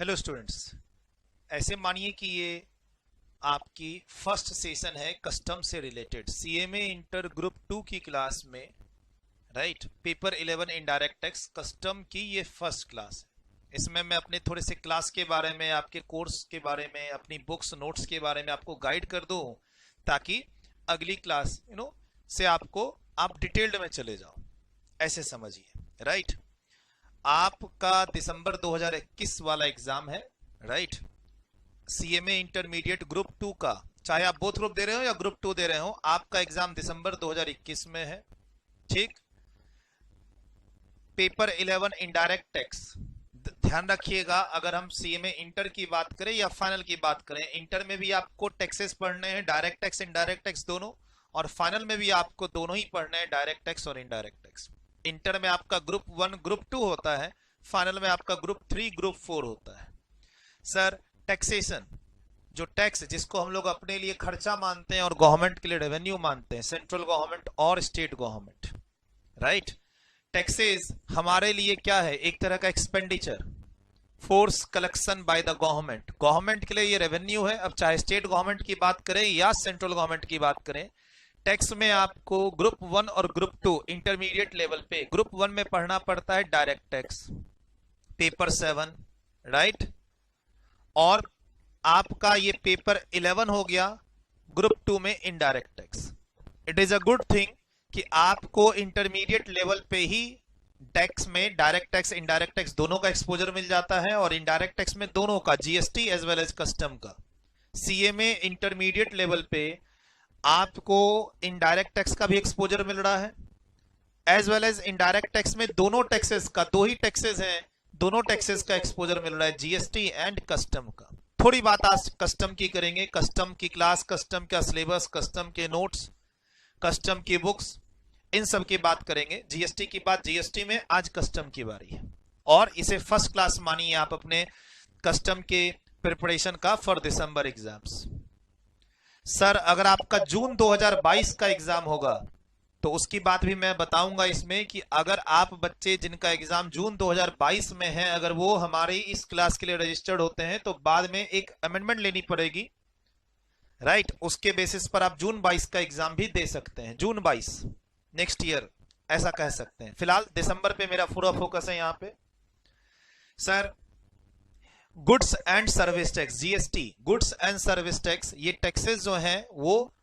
Hello students, ऐसे मानिए कि ये आपकी फर्स्ट सेशन है कस्टम से रिलेटेड सीएमए इंटर ग्रुप 2 की क्लास में। Right, paper 11 indirect tax custom की ये फर्स्ट क्लास है। इसमें मैं अपने थोड़े से क्लास के बारे में, आपके कोर्स के बारे में, अपनी बुक्स नोट्स के बारे में आपको गाइड कर दूं ताकि अगली क्लास से आप डिटेल्ड में चले जाओ, ऐसे समझिए। राइट, आपका दिसंबर 2021 वाला एग्जाम है। राइट, सीएमए इंटरमीडिएट ग्रुप 2 का, चाहे आप बोथ ग्रुप दे रहे हो या ग्रुप 2 दे रहे हो, आपका एग्जाम दिसंबर 2021 में है। ठीक, पेपर 11 इनडायरेक्ट टैक्स। ध्यान रखिएगा, अगर हम सीएमए इंटर की बात करें या फाइनल की बात करें, इंटर में भी आपको टैक्सेस पढ़ने हैं, डायरेक्ट टैक्स इनडायरेक्ट टैक्स दोनों, और फाइनल में भी आपको दोनों ही पढ़ने हैं, डायरेक्ट टैक्स और इनडायरेक्ट टैक्स। इंटर में आपका ग्रुप 1 ग्रुप 2 होता है, फाइनल में आपका ग्रुप 3 ग्रुप 4 होता है। सर, टैक्सेशन, जो टैक्स जिसको हम लोग अपने लिए खर्चा मानते हैं और गवर्नमेंट के लिए रेवेन्यू मानते हैं, सेंट्रल गवर्नमेंट और स्टेट गवर्नमेंट। राइट, टैक्सेस हमारे लिए क्या है? एक तरह का expenditure, force collection by the government. Government के लिए ये रेवेन्यू है। अब चाहे स्टेट गवर्नमेंट की बात करें या सेंट्रल गवर्नमेंट की बात करें, टैक्स में आपको ग्रुप 1 और ग्रुप 2 इंटरमीडिएट लेवल पे, ग्रुप 1 में पढ़ना पड़ता है डायरेक्ट टैक्स, पेपर 7। राइट, और आपका ये पेपर 11 हो गया ग्रुप 2 में indirect tax. It is a good thing कि आपको इंटरमीडिएट लेवल पे ही टैक्स में डायरेक्ट टैक्स इनडायरेक्ट टैक्स दोनों का एक्सपोजर मिल जाता है, और इनडायरेक्ट टैक्स में दोनों का, GST as well as custom का। सीएमए इंटरमीडिएट लेवल पे आपको इनडायरेक्ट टैक्स का भी एक्सपोजर मिल रहा है, as well as indirect tax में दोनों टैक्सेस का, दो ही टैक्सेस हैं, दोनों टैक्सेस का एक्सपोजर मिल रहा है, जीएसटी एंड कस्टम का। थोड़ी बात आज कस्टम की करेंगे, कस्टम की क्लास, कस्टम का सिलेबस, कस्टम के नोट्स, कस्टम की बुक्स, इन सब की बात करेंगे। जीएसटी की बात जीएसटी में, आज कस्टम की बारी है, और इसे फर्स्ट क्लास मानिए आप अपने कस्टम के प्रिपरेशन का फॉर दिसंबर एग्जाम्स। सर, अगर आपका जून 2022 का एग्जाम होगा तो उसकी बात भी मैं बताऊंगा इसमें, कि अगर आप बच्चे जिनका एग्जाम जून 2022 में है, अगर वो हमारी इस क्लास के लिए रजिस्टर्ड होते हैं तो बाद में एक अमेंडमेंट लेनी पड़ेगी। राइट, उसके बेसिस पर आप जून 22 का एग्जाम भी दे सकते हैं, जून 22 नेक्स्ट ईयर, ऐसा कह सकते हैं। फिलहाल दिसंबर पे मेरा पूरा फोकस है यहाँ पे। Sir, goods and service tax, GST, goods and service tax, ये टैक्सेस जो हैं वो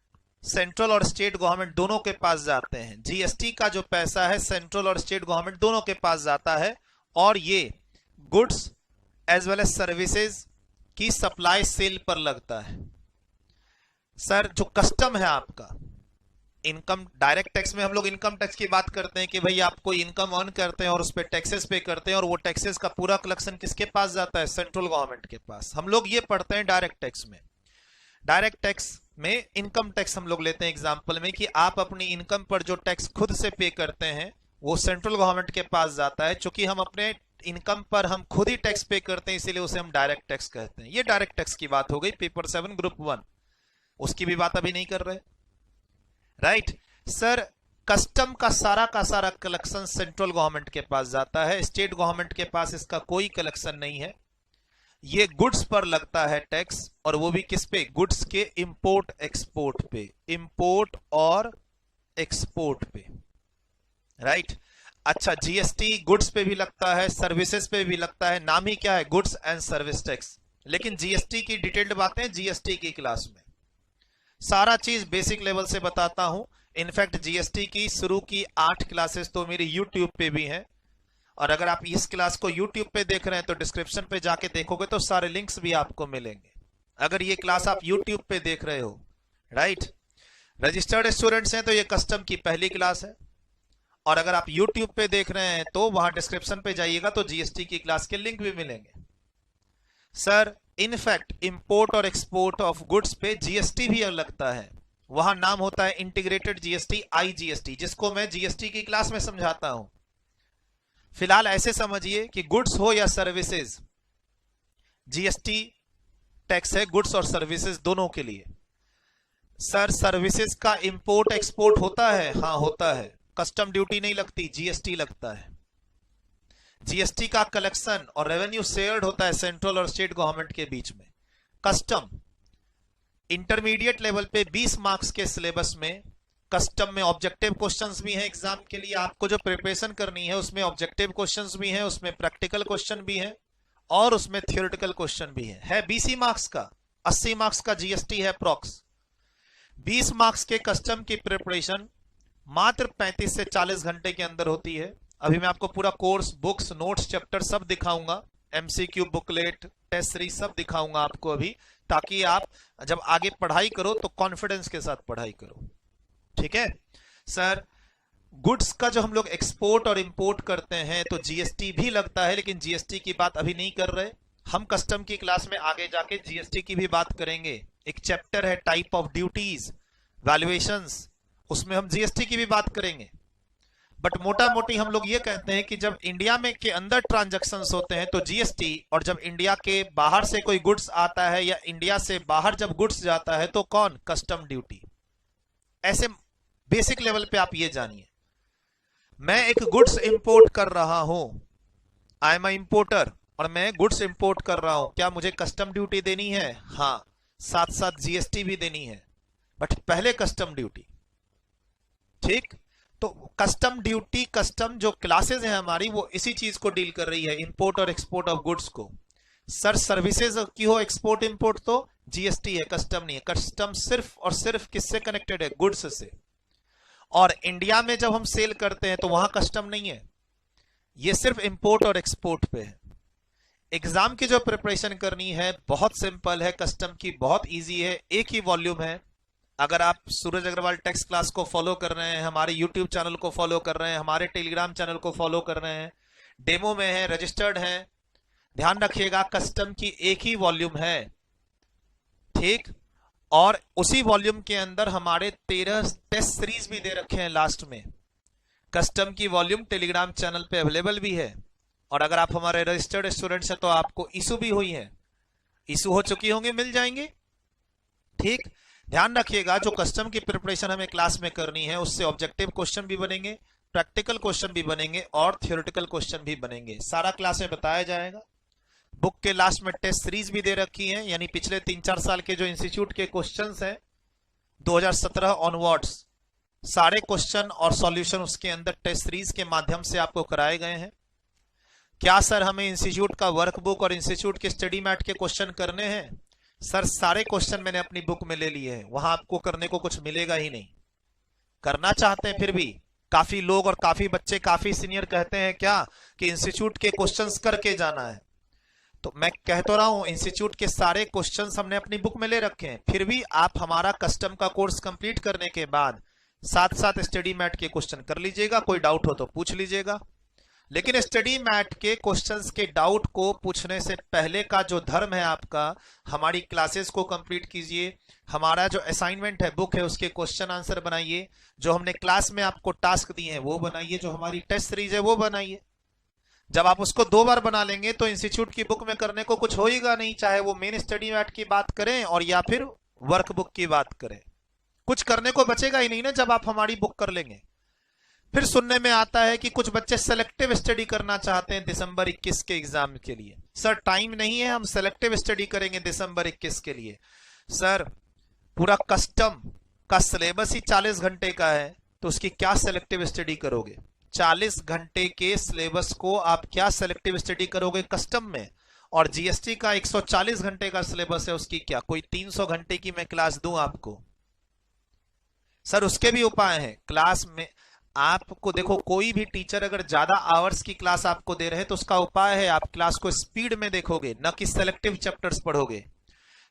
सेंट्रल और स्टेट गवर्नमेंट दोनों के पास जाते हैं। जीएसटी का जो पैसा है सेंट्रल और स्टेट गवर्नमेंट दोनों के पास जाता है, और ये goods as well as services की सप्लाई सेल पर लगता है। सर, जो कस्टम है आपका, इनकम, डायरेक्ट टैक्स में हम लोग इनकम टैक्स की बात करते हैं कि भाई आप कोई इनकम अर्न करते हैं और उस पर टैक्सेस पे करते हैं, और वो टैक्सेस का पूरा कलेक्शन किसके पास जाता है? सेंट्रल गवर्नमेंट के पास। हम लोग ये पढ़ते हैं डायरेक्ट टैक्स में। डायरेक्ट टैक्स में इनकम टैक्स हम लोग लेते हैं एग्जाम्पल में, कि आप अपनी इनकम पर जो टैक्स खुद से पे करते हैं वो सेंट्रल गवर्नमेंट के पास जाता है। चूंकि हम अपने इनकम पर हम खुद ही टैक्स पे करते हैं, इसीलिए उसे हम डायरेक्ट टैक्स कहते हैं। ये डायरेक्ट टैक्स की बात हो गई, पेपर 7 ग्रुप 1, उसकी भी बात अभी नहीं कर रहे। राइट, सर, कस्टम का सारा कलेक्शन सेंट्रल गवर्नमेंट के पास जाता है, स्टेट गवर्नमेंट के पास इसका कोई कलेक्शन नहीं है। ये गुड्स पर लगता है टैक्स, और वो भी किस पे? गुड्स के इंपोर्ट एक्सपोर्ट पे, इंपोर्ट और एक्सपोर्ट पे। राइट, अच्छा, जीएसटी गुड्स पे भी लगता है, सर्विसेज पे भी लगता है, नाम ही क्या है? Goods and service tax. लेकिन जीएसटी की डिटेल्ड बातें जीएसटी की क्लास में, सारा चीज बेसिक लेवल से बताता हूं। इनफैक्ट जीएसटी की शुरू की 8 क्लासेस तो मेरी यूट्यूब पे भी हैं, और अगर आप इस क्लास को यूट्यूब पे देख रहे हैं तो डिस्क्रिप्शन पे जाके देखोगे तो सारे लिंक्स भी आपको मिलेंगे, अगर ये क्लास आप यूट्यूब पे देख रहे हो। राइट, रजिस्टर्ड स्टूडेंट्स हैं तो ये कस्टम की पहली क्लास है, और अगर आप यूट्यूब पे देख रहे हैं तो वहां डिस्क्रिप्शन पे जाइएगा तो जीएसटी की क्लास के लिंक भी मिलेंगे। सर, इनफैक्ट इंपोर्ट और एक्सपोर्ट ऑफ गुड्स पे जीएसटी भी लगता है, वहां नाम होता है इंटीग्रेटेड जीएसटी, आईजीएसटी, जिसको मैं जीएसटी की क्लास में समझाता हूं। फिलहाल ऐसे समझिए कि गुड्स हो या सर्विसेज, जीएसटी टैक्स है गुड्स और सर्विसेज दोनों के लिए। सर, सर्विसेज का इंपोर्ट एक्सपोर्ट होता है? हाँ होता है। कस्टम ड्यूटी नहीं लगती, जीएसटी लगता है। जीएसटी का कलेक्शन और रेवेन्यू शेयर्ड होता है सेंट्रल और स्टेट गवर्नमेंट के बीच में। कस्टम इंटरमीडिएट लेवल पे 20 मार्क्स के सिलेबस में कस्टम में ऑब्जेक्टिव क्वेश्चंस भी हैं एग्जाम के लिए, आपको जो प्रिपरेशन करनी है उसमें ऑब्जेक्टिव क्वेश्चंस भी हैं, उसमें प्रैक्टिकल क्वेश्चन भी है और उसमें थियोरेटिकल क्वेश्चन भी है 20 ही मार्क्स का। 80 मार्क्स का जीएसटी है अप्रॉक्स। 20 मार्क्स के कस्टम की प्रिपरेशन मात्र 35 से 40 घंटे के अंदर होती है। अभी मैं आपको पूरा कोर्स, बुक्स, नोट्स, चैप्टर सब दिखाऊंगा, एमसीक्यू, बुकलेट, टेस्ट सीरीज सब दिखाऊंगा आपको अभी, ताकि आप जब आगे पढ़ाई करो तो कॉन्फिडेंस के साथ पढ़ाई करो। ठीक है सर, गुड्स का जो हम लोग एक्सपोर्ट और इंपोर्ट करते हैं तो जीएसटी भी लगता है, लेकिन जीएसटी की बात अभी नहीं कर रहे हम। कस्टम की क्लास में आगे जाके जीएसटी की भी बात करेंगे। एक चैप्टर है टाइप ऑफ ड्यूटीज, वैल्यूएशंस, उसमें हम जीएसटी की भी बात करेंगे। बट मोटा मोटी हम लोग ये कहते हैं कि जब इंडिया में के अंदर ट्रांजैक्शंस होते हैं तो जीएसटी, और जब इंडिया के बाहर से कोई गुड्स आता है या इंडिया से बाहर जब गुड्स जाता है तो कौन? Custom duty. ऐसे बेसिक लेवल पे आप ये जानिए, मैं एक गुड्स इंपोर्ट कर रहा हूं, आई एम अ इंपोर्टर, और मैं गुड्स इंपोर्ट कर रहा हूं, क्या मुझे कस्टम ड्यूटी देनी है? हाँ, साथ साथ जीएसटी भी देनी है, बट पहले कस्टम ड्यूटी। ठीक, तो कस्टम ड्यूटी, कस्टम जो क्लासेस है हमारी वो इसी चीज को डील कर रही है, इंपोर्ट और एक्सपोर्ट ऑफ गुड्स को। सर सर्विसेज की हो एक्सपोर्ट इंपोर्ट तो जीएसटी है, कस्टम नहीं है। कस्टम सिर्फ और सिर्फ किससे कनेक्टेड है? गुड्स से। और इंडिया में जब हम सेल करते हैं तो वहां कस्टम नहीं है, ये सिर्फ इंपोर्ट और एक्सपोर्ट पे है। एग्जाम की जो प्रिपरेशन करनी है बहुत सिंपल है, कस्टम की बहुत इजी है, एक ही वॉल्यूम है। अगर आप सूरज अग्रवाल टेक्स्ट क्लास को फॉलो कर रहे हैं, हमारे यूट्यूब चैनल को फॉलो कर रहे हैं, हमारे टेलीग्राम चैनल को फॉलो कर रहे हैं, डेमो में है, रजिस्टर्ड है, ध्यान रखिएगा कस्टम की एक ही वॉल्यूम है। ठीक, और उसी वॉल्यूम के अंदर हमारे 13 टेस्ट सीरीज भी दे रखे हैं लास्ट में। कस्टम की वॉल्यूम टेलीग्राम चैनल पे अवेलेबल भी है, और अगर आप हमारे रजिस्टर्ड स्टूडेंट्स हैं तो आपको इशू भी हुई है, इशू हो चुकी होंगे, मिल जाएंगे। ठीक, ध्यान रखिएगा जो कस्टम की प्रिपरेशन हमें क्लास में करनी है उससे ऑब्जेक्टिव क्वेश्चन भी बनेंगे, प्रैक्टिकल क्वेश्चन भी बनेंगे और थियोरेटिकल क्वेश्चन भी बनेंगे, सारा क्लास में बताया जाएगा। बुक के लास्ट में टेस्ट सीरीज भी दे रखी है, यानी पिछले 3-4 साल के जो इंस्टीट्यूट के क्वेश्चंस हैं 2017 ऑनवर्ड्स, सारे क्वेश्चन और सॉल्यूशन उसके अंदर टेस्ट सीरीज के माध्यम से आपको कराए गए हैं। क्या सर हमें इंस्टीट्यूट का वर्कबुक और इंस्टीट्यूट के स्टडी मैट के क्वेश्चन करने हैं? सर सारे क्वेश्चन मैंने अपनी बुक में ले लिए हैं, वहां आपको करने को कुछ मिलेगा ही नहीं। करना चाहते हैं फिर भी काफी लोग और काफी बच्चे, काफी सीनियर कहते हैं क्या कि इंस्टीट्यूट के क्वेश्चंस करके जाना है, तो मैं कह तो रहा हूं इंस्टीट्यूट के सारे क्वेश्चंस हमने अपनी बुक में ले रखे हैं। फिर भी आप हमारा कस्टम का कोर्स कंप्लीट करने के बाद साथ साथ स्टडी मैट के क्वेश्चन कर लीजिएगा, कोई डाउट हो तो पूछ लीजिएगा। लेकिन स्टडी मैट के क्वेश्चंस के डाउट को पूछने से पहले का जो धर्म है आपका, हमारी क्लासेस को कंप्लीट कीजिए, हमारा जो असाइनमेंट है, बुक है, उसके क्वेश्चन आंसर बनाइए, जो हमने क्लास में आपको टास्क दिए हैं वो बनाइए, जो हमारी टेस्ट सीरीज है वो बनाइए। जब आप उसको 2 बार बना लेंगे तो इंस्टीट्यूट की बुक में करने को कुछ होगा नहीं, चाहे वो मेन स्टडी मैट की बात करें और या फिर वर्कबुक की बात करें, कुछ करने को बचेगा ही नहीं ना जब आप हमारी बुक कर लेंगे। फिर सुनने में आता है कि कुछ बच्चे सेलेक्टिव स्टडी करना चाहते हैं दिसंबर 21 के एग्जाम के लिए। सर टाइम नहीं है, हम सेलेक्टिव स्टडी करेंगे दिसंबर 21 के लिए। सर पूरा कस्टम का सिलेबस ही 40 घंटे का है, तो उसकी क्या सेलेक्टिव स्टडी करोगे? 40 घंटे के सिलेबस को आप क्या सेलेक्टिव स्टडी करोगे कस्टम में? और जीएसटी का 140 घंटे का सिलेबस है, उसकी क्या कोई 300 घंटे की मैं क्लास दूं आपको? सर उसके भी उपाय हैं क्लास में। आपको देखो, कोई भी टीचर अगर ज्यादा आवर्स की क्लास आपको दे रहे हैं तो उसका उपाय है आप क्लास को स्पीड में देखोगे, न कि सेलेक्टिव चैप्टर्स पढ़ोगे।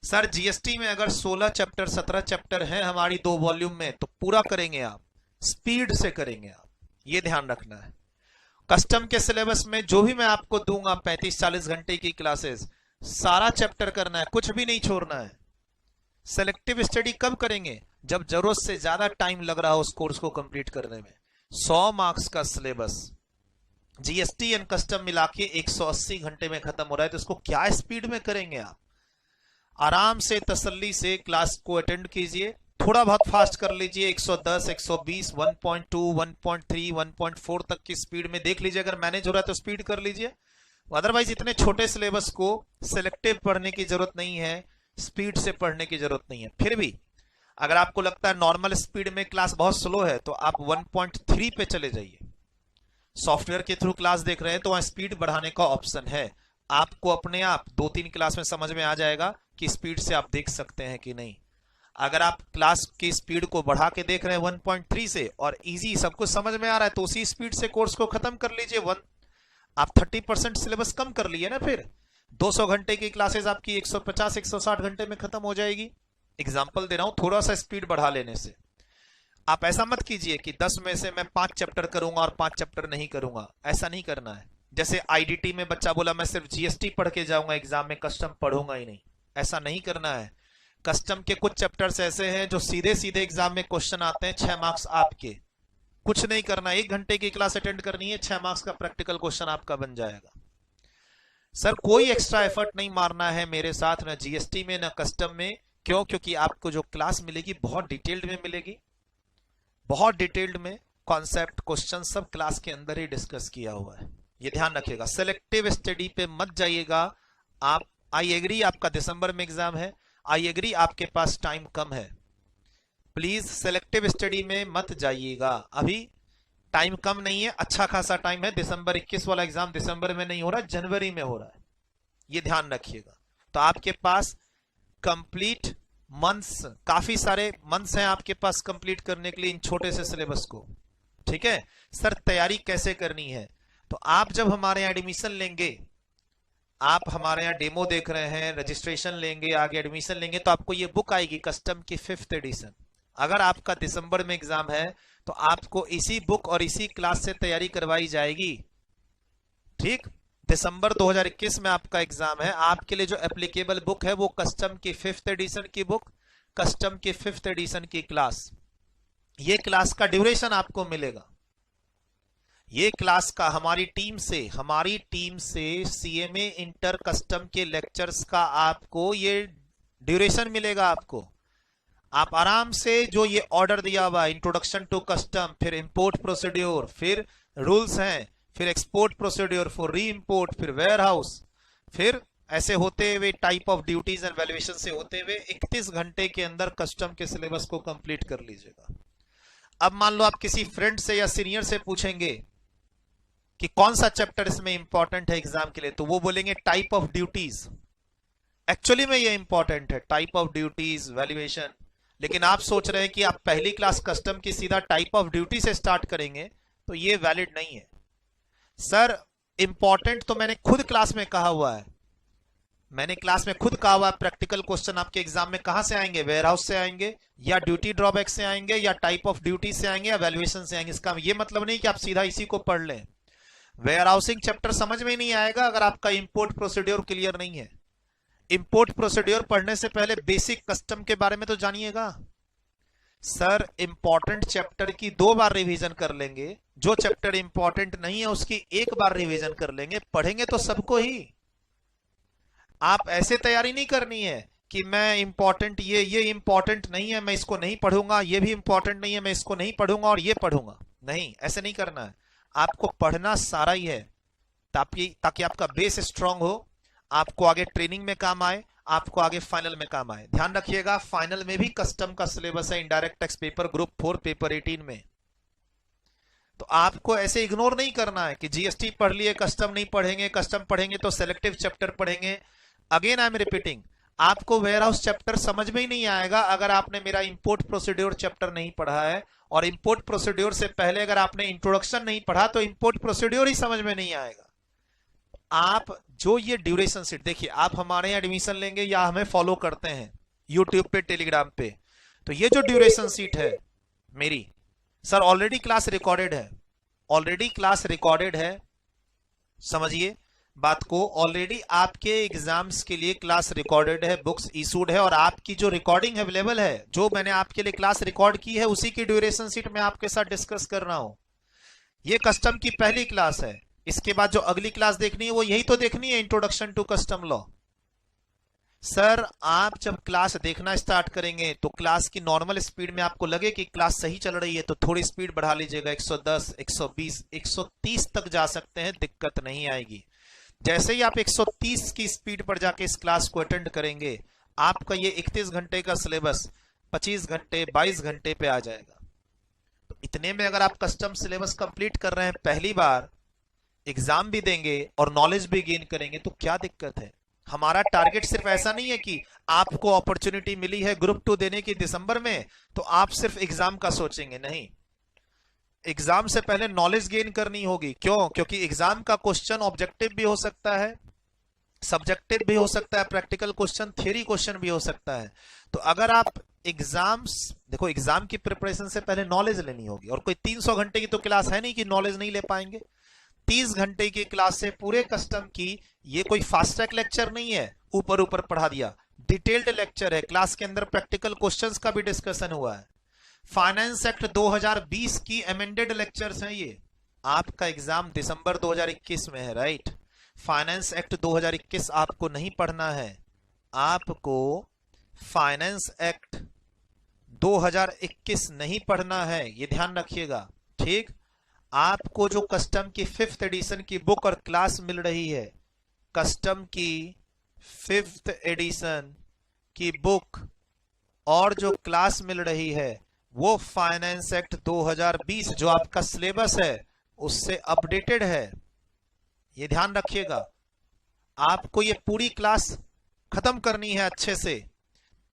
सर जीएसटी में अगर 16 चैप्टर 17 चैप्टर हैं हमारी 2 वॉल्यूम में, तो पूरा करेंगे आप, स्पीड से करेंगे आप, ये ध्यान रखना है। कस्टम के सिलेबस में जो भी मैं आपको दूंगा 35-40 घंटे की क्लासेस, सारा चैप्टर करना है, कुछ भी नहीं छोड़ना है। सेलेक्टिव स्टडी कब करेंगे? जब जरूरत से ज्यादा टाइम लग रहा हो उस कोर्स को कंप्लीट करने में। 100 मार्क्स का सिलेबस जीएसटी एंड कस्टम मिला के 180 घंटे में खत्म हो रहा है, तो इसको क्या स्पीड में करेंगे आप? आराम से तसल्ली से क्लास को अटेंड कीजिए, थोड़ा बहुत फास्ट कर लीजिए, 110, 120, 1.2, 1.3, 1.4 तक की स्पीड में देख लीजिए, अगर मैनेज हो रहा है तो स्पीड कर लीजिए। अदरवाइज इतने छोटे सिलेबस को सिलेक्टिव पढ़ने की जरूरत नहीं है, स्पीड से पढ़ने की जरूरत नहीं है। फिर भी अगर आपको लगता है नॉर्मल स्पीड में क्लास बहुत स्लो है तो आप 1.3 पे चले जाइए। सॉफ्टवेयर के थ्रू क्लास देख रहे हैं तो वहां स्पीड बढ़ाने का ऑप्शन है। आपको अपने आप 2-3 क्लास में समझ में आ जाएगा कि स्पीड से आप देख सकते हैं कि नहीं। अगर आप क्लास की स्पीड को बढ़ा के देख रहे हैं 1.3 से और इजी सब कुछ समझ में आ रहा है तो उसी स्पीड से कोर्स को खत्म कर लीजिए। आप 30% सिलेबस कम कर लिए ना, फिर 200 घंटे की क्लासेस आपकी 150-160 घंटे में खत्म हो जाएगी। एग्जाम्पल दे रहा हूं, थोड़ा सा स्पीड बढ़ा लेने से। आप ऐसा मत कीजिए कि 10 में से मैं 5 चैप्टर करूंगा और 5 चैप्टर नहीं करूंगा, ऐसा नहीं करना है। जैसे आईडीटी में बच्चा बोला मैं सिर्फ जीएसटी पढ़ के जाऊंगा एग्जाम में, कस्टम पढ़ूंगा ही नहीं, ऐसा नहीं करना है। कस्टम के कुछ चैप्टर्स ऐसे हैं जो सीधे सीधे एग्जाम में क्वेश्चन आते हैं, 6 मार्क्स आपके। कुछ नहीं करना, 1 घंटे की क्लास अटेंड करनी है, 6 मार्क्स का प्रैक्टिकल क्वेश्चन आपका बन जाएगा। सर कोई एक्स्ट्रा एफर्ट नहीं मारना है मेरे साथ, ना जीएसटी में ना कस्टम में। क्यों? क्योंकि आपको जो क्लास मिलेगी बहुत डिटेल्ड में मिलेगी, बहुत डिटेल्ड में कॉन्सेप्ट क्वेश्चन सब क्लास के अंदर ही डिस्कस किया हुआ है। ये ध्यान रखिएगा, सेलेक्टिव स्टडी पे मत जाइएगा आप। आई एग्री आपका दिसंबर में एग्जाम है, आई एग्री आपके पास टाइम कम है, प्लीज सेलेक्टिव स्टडी में मत जाइएगा। अभी टाइम कम नहीं है, अच्छा खासा टाइम है। दिसंबर 21 वाला एग्जाम दिसंबर में नहीं हो रहा, जनवरी में हो रहा है, ये ध्यान रखिएगा। तो आपके पास कंप्लीट मंथ्स, काफी सारे मंथ्स हैं आपके पास कंप्लीट करने के लिए इन छोटे से सिलेबस को। ठीक है सर, तैयारी कैसे करनी है? तो आप जब हमारे यहाँ एडमिशन लेंगे, आप हमारे यहाँ डेमो देख रहे हैं, रजिस्ट्रेशन लेंगे, आगे एडमिशन लेंगे, तो आपको ये बुक आएगी कस्टम की 5th एडिशन। अगर आपका दिसंबर में एग्जाम है तो आपको इसी बुक और इसी क्लास से तैयारी करवाई जाएगी। ठीक, दिसंबर 2021 में आपका एग्जाम है, आपके लिए जो एप्लीकेबल बुक है वो कस्टम की 5th एडिशन की बुक, कस्टम की 5th एडिशन की क्लास। ये क्लास का ड्यूरेशन आपको मिलेगा, ये क्लास का हमारी टीम से सीएमए इंटर कस्टम के लेक्चर्स का आपको ये ड्यूरेशन मिलेगा। आप आराम से जो ये ऑर्डर दिया हुआ, इंट्रोडक्शन टू कस्टम, फिर इंपोर्ट प्रोसीड्योर, फिर रूल्स हैं, फिर एक्सपोर्ट प्रोसीड्योर, फिर री इंपोर्ट, फिर वेयर हाउस, फिर ऐसे होते हुए type of duties and valuation से होते हुए 31 घंटे के अंदर कस्टम के सिलेबस को कंप्लीट कर लीजिएगा। अब मान लो आप किसी फ्रेंड से या सीनियर से पूछेंगे कि कौन सा चैप्टर इसमें इंपॉर्टेंट है एग्जाम के लिए, तो वो बोलेंगे टाइप ऑफ ड्यूटीज। एक्चुअली में ये इंपॉर्टेंट है, टाइप ऑफ ड्यूटीज, वैल्यूएशन। लेकिन आप सोच रहे हैं कि आप पहली क्लास कस्टम की सीधा टाइप ऑफ ड्यूटी से स्टार्ट करेंगे, तो ये वैलिड नहीं है। सर इंपॉर्टेंट तो मैंने खुद क्लास में कहा हुआ है, प्रैक्टिकल क्वेश्चन आपके एग्जाम में कहां से आएंगे? वेयर हाउस से आएंगे, या ड्यूटी ड्रॉबैक से आएंगे, या टाइप ऑफ ड्यूटी से आएंगे, या वैल्यूएशन से आएंगे। इसका ये मतलब नहीं कि आप सीधा इसी को पढ़ लें। वेयर हाउसिंग चैप्टर समझ में नहीं आएगा अगर आपका इंपोर्ट प्रोसीड्योर क्लियर नहीं है। इंपोर्ट प्रोसीड्योर पढ़ने से पहले बेसिक कस्टम के बारे में तो जानिएगा। सर इंपॉर्टेंट चैप्टर की 2 बार रिवीजन कर लेंगे, जो चैप्टर इंपॉर्टेंट नहीं है उसकी 1 बार रिवीजन कर लेंगे, पढ़ेंगे तो सबको ही। आप ऐसे तैयारी नहीं करनी है कि मैं इंपॉर्टेंट ये इंपॉर्टेंट नहीं है मैं इसको नहीं पढ़ूंगा, ये भी इंपॉर्टेंट नहीं है मैं इसको नहीं पढ़ूंगा और ये पढ़ूंगा। नहीं, ऐसे नहीं करना है। आपको पढ़ना सारा ही है ताकि आपका बेस स्ट्रांग हो, आपको आगे ट्रेनिंग में काम आए, आपको आगे फाइनल में काम आए। ध्यान रखिएगा फाइनल में भी कस्टम का सिलेबस है, indirect tax paper group 4 paper 18 में। तो आपको ऐसे इग्नोर नहीं करना है कि जीएसटी पढ़ लिए कस्टम नहीं पढ़ेंगे, कस्टम पढ़ेंगे तो सेलेक्टिव चैप्टर पढ़ेंगे। अगेन आई एम रिपीटिंग, आपको वेयर हाउस चैप्टर समझ में ही नहीं आएगा अगर आपने मेरा इंपोर्ट प्रोसीड्योर चैप्टर नहीं पढ़ा है, और इंपोर्ट प्रोसीड्योर से पहले अगर आपने इंट्रोडक्शन नहीं पढ़ा तो इंपोर्ट प्रोसीड्योर ही समझ में नहीं आएगा। आप जो ये ड्यूरेशन सीट देखिए, आप हमारे यहाँ एडमिशन लेंगे या हमें फॉलो करते हैं यूट्यूब पे, टेलीग्राम पे, तो ये जो ड्यूरेशन सीट है मेरी, सर ऑलरेडी क्लास रिकॉर्डेड है, समझिए बात को। ऑलरेडी आपके एग्जाम्स के लिए क्लास रिकॉर्डेड है, बुक्स इशूड है, और आपकी जो रिकॉर्डिंग अवेलेबल है, जो मैंने आपके लिए क्लास रिकॉर्ड की है, उसी की ड्यूरेशन सीट मैं आपके साथ डिस्कस कर रहा हूं। ये कस्टम की पहली क्लास है, इसके बाद जो अगली क्लास देखनी है वो यही तो देखनी है, introduction to custom law. Sir आप जब क्लास देखना स्टार्ट करेंगे तो क्लास की नॉर्मल स्पीड में आपको लगे कि क्लास सही चल रही है तो थोड़ी स्पीड बढ़ा लीजिएगा, 110, 120, 130 तक जा सकते हैं, दिक्कत नहीं आएगी। जैसे ही आप 130 की स्पीड पर जाके इस क्लास को अटेंड करेंगे, आपका ये 31 घंटे का सिलेबस 25 घंटे 22 घंटे पे आ जाएगा। तो इतने में अगर आप कस्टम सिलेबस कंप्लीट कर रहे हैं, पहली बार एग्जाम भी देंगे और नॉलेज भी गेन करेंगे, तो क्या दिक्कत है। हमारा टारगेट सिर्फ ऐसा नहीं है कि आपको अपॉर्चुनिटी मिली है ग्रुप 2 देने की दिसंबर में तो आप सिर्फ एग्जाम का सोचेंगे, नहीं। एग्जाम से पहले नॉलेज गेन करनी होगी। क्यों? क्योंकि एग्जाम का क्वेश्चन ऑब्जेक्टिव भी हो सकता है, सब्जेक्टिव भी हो सकता है, प्रैक्टिकल क्वेश्चन, थ्योरी क्वेश्चन भी हो सकता है। तो अगर आप एग्जाम्स देखो, एग्जाम की प्रिपरेशन से पहले नॉलेज लेनी होगी, और कोई 300 घंटे की तो क्लास है नहीं कि नॉलेज नहीं ले पाएंगे। 30 घंटे की क्लास से पूरे कस्टम की, ये कोई फास्ट ट्रैक लेक्चर नहीं है ऊपर ऊपर पढ़ा दिया, डिटेल्ड लेक्चर है। क्लास के अंदर प्रैक्टिकल क्वेश्चंस का भी डिस्कशन हुआ है। फाइनेंस एक्ट 2020 की अमेंडेड लेक्चर्स हैं ये। आपका एग्जाम दिसंबर 2021 में है, राइट। फाइनेंस एक्ट 2021 आपको नहीं पढ़ना है, आपको फाइनेंस एक्ट 2021 नहीं पढ़ना है, ये ध्यान रखिएगा, ठीक। आपको जो कस्टम की 5th एडिशन की बुक और क्लास मिल रही है, कस्टम की 5th एडिशन की बुक और जो क्लास मिल रही है वो फाइनेंस एक्ट 2020 जो आपका सिलेबस है उससे अपडेटेड है, ये ध्यान रखिएगा। आपको ये पूरी क्लास खत्म करनी है अच्छे से,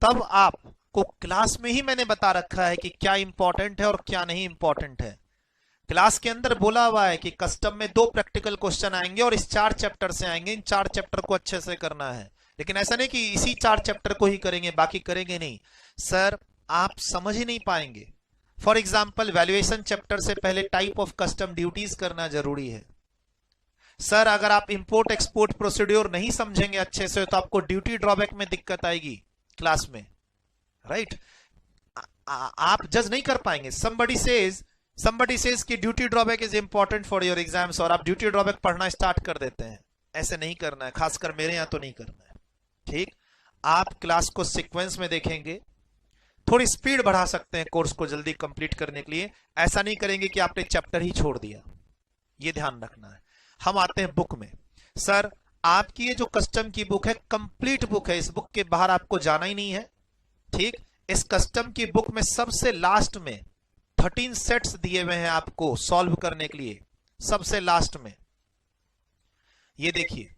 तब आपको क्लास में ही मैंने बता रखा है कि क्या इंपॉर्टेंट है और क्या नहीं इंपॉर्टेंट है। क्लास के अंदर बोला हुआ है कि कस्टम में 2 प्रैक्टिकल क्वेश्चन आएंगे और इस 4 चैप्टर से आएंगे, इन 4 चैप्टर को अच्छे से करना है। लेकिन ऐसा नहीं कि इसी 4 चैप्टर को ही करेंगे बाकी करेंगे नहीं, सर आप समझ ही नहीं पाएंगे। फॉर एग्जाम्पल वैल्यूएशन चैप्टर से पहले टाइप ऑफ कस्टम ड्यूटीज करना जरूरी है। सर अगर आप इंपोर्ट एक्सपोर्ट प्रोसीड्योर नहीं समझेंगे अच्छे से तो आपको ड्यूटी ड्रॉबैक में दिक्कत आएगी क्लास में, राइट। आप जज नहीं कर पाएंगे। somebody says कि duty drawback is important for your exams और आप ड्यूटी ड्रॉबैक पढ़ना स्टार्ट कर देते हैं। ऐसे नहीं करना है, खासकर मेरे यहां तो नहीं करना है, ठीक। आप क्लास को सीक्वेंस में देखेंगे, थोड़ी स्पीड बढ़ा सकते हैं कोर्स को जल्दी कंप्लीट करने के लिए। ऐसा नहीं करेंगे कि आपने चैप्टर ही छोड़ दिया, ये ध्यान रखना है। हम आते हैं बुक में। सर आपकी ये जो कस्टम की बुक है कंप्लीट बुक है, इस बुक के बाहर आपको जाना ही नहीं है, ठीक। इस कस्टम की बुक में सबसे लास्ट में 13 सेट्स दिए हुए हैं आपको सॉल्व करने के लिए, सबसे लास्ट में। ये देखिए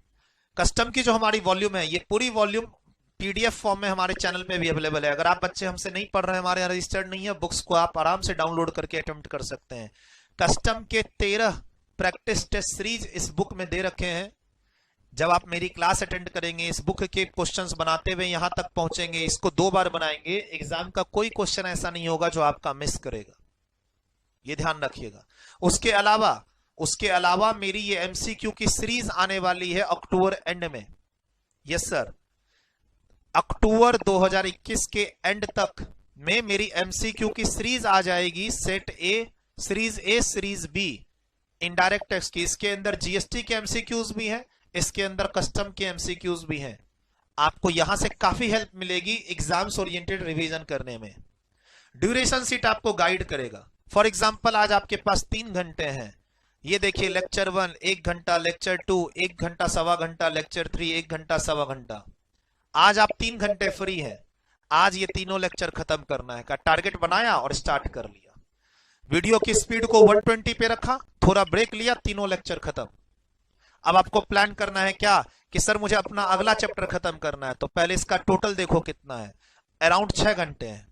कस्टम की जो हमारी वॉल्यूम है, ये पूरी वॉल्यूम पीडीएफ फॉर्म में हमारे चैनल पे भी अवेलेबल है। अगर आप बच्चे हमसे नहीं पढ़ रहे हैं, हमारे यहाँ रजिस्टर्ड नहीं है, बुक्स को आप आराम से डाउनलोड करके अटेम्प्ट कर सकते हैं। कस्टम के 13 प्रैक्टिस टेस्ट सीरीज इस बुक में दे रखे हैं। जब आप मेरी क्लास अटेंड करेंगे, इस बुक के क्वेश्चंस बनाते हुए यहां तक पहुंचेंगे, इसको 2 बार बनाएंगे, एग्जाम का कोई क्वेश्चन ऐसा नहीं होगा जो आपका मिस करेगा, ये ध्यान रखिएगा। उसके अलावा मेरी ये एमसीक्यू की सीरीज आने वाली है अक्टूबर एंड में। यस सर, अक्टूबर 2021 के एंड तक में मेरी एमसीक्यू की सीरीज आ जाएगी, set A, series B, indirect tax की। इसके अंदर जीएसटी के एमसीक्यूज भी हैं, इसके अंदर कस्टम के एमसीक्यूज भी हैं। आपको यहां से काफी हेल्प मिलेगी एग्जाम्स ओरिएंटेड रिवीजन करने में। ड्यूरेशन सीट आपको गाइड करेगा। फॉर एग्जाम्पल आज आपके पास 3 घंटे हैं, ये देखिए लेक्चर 1 1 घंटा, लेक्चर 2 1 घंटा सवा घंटा, लेक्चर 3 1 घंटा सवा घंटा। आज आप 3 घंटे फ्री हैं, आज ये तीनों लेक्चर खत्म करना है का टारगेट बनाया और स्टार्ट कर लिया। वीडियो की स्पीड को 120 पे रखा, थोड़ा ब्रेक लिया, तीनों लेक्चर खत्म। अब आपको प्लान करना है क्या कि सर मुझे अपना अगला चैप्टर खत्म करना है, तो पहले इसका टोटल देखो कितना है, अराउंड 6 घंटे है,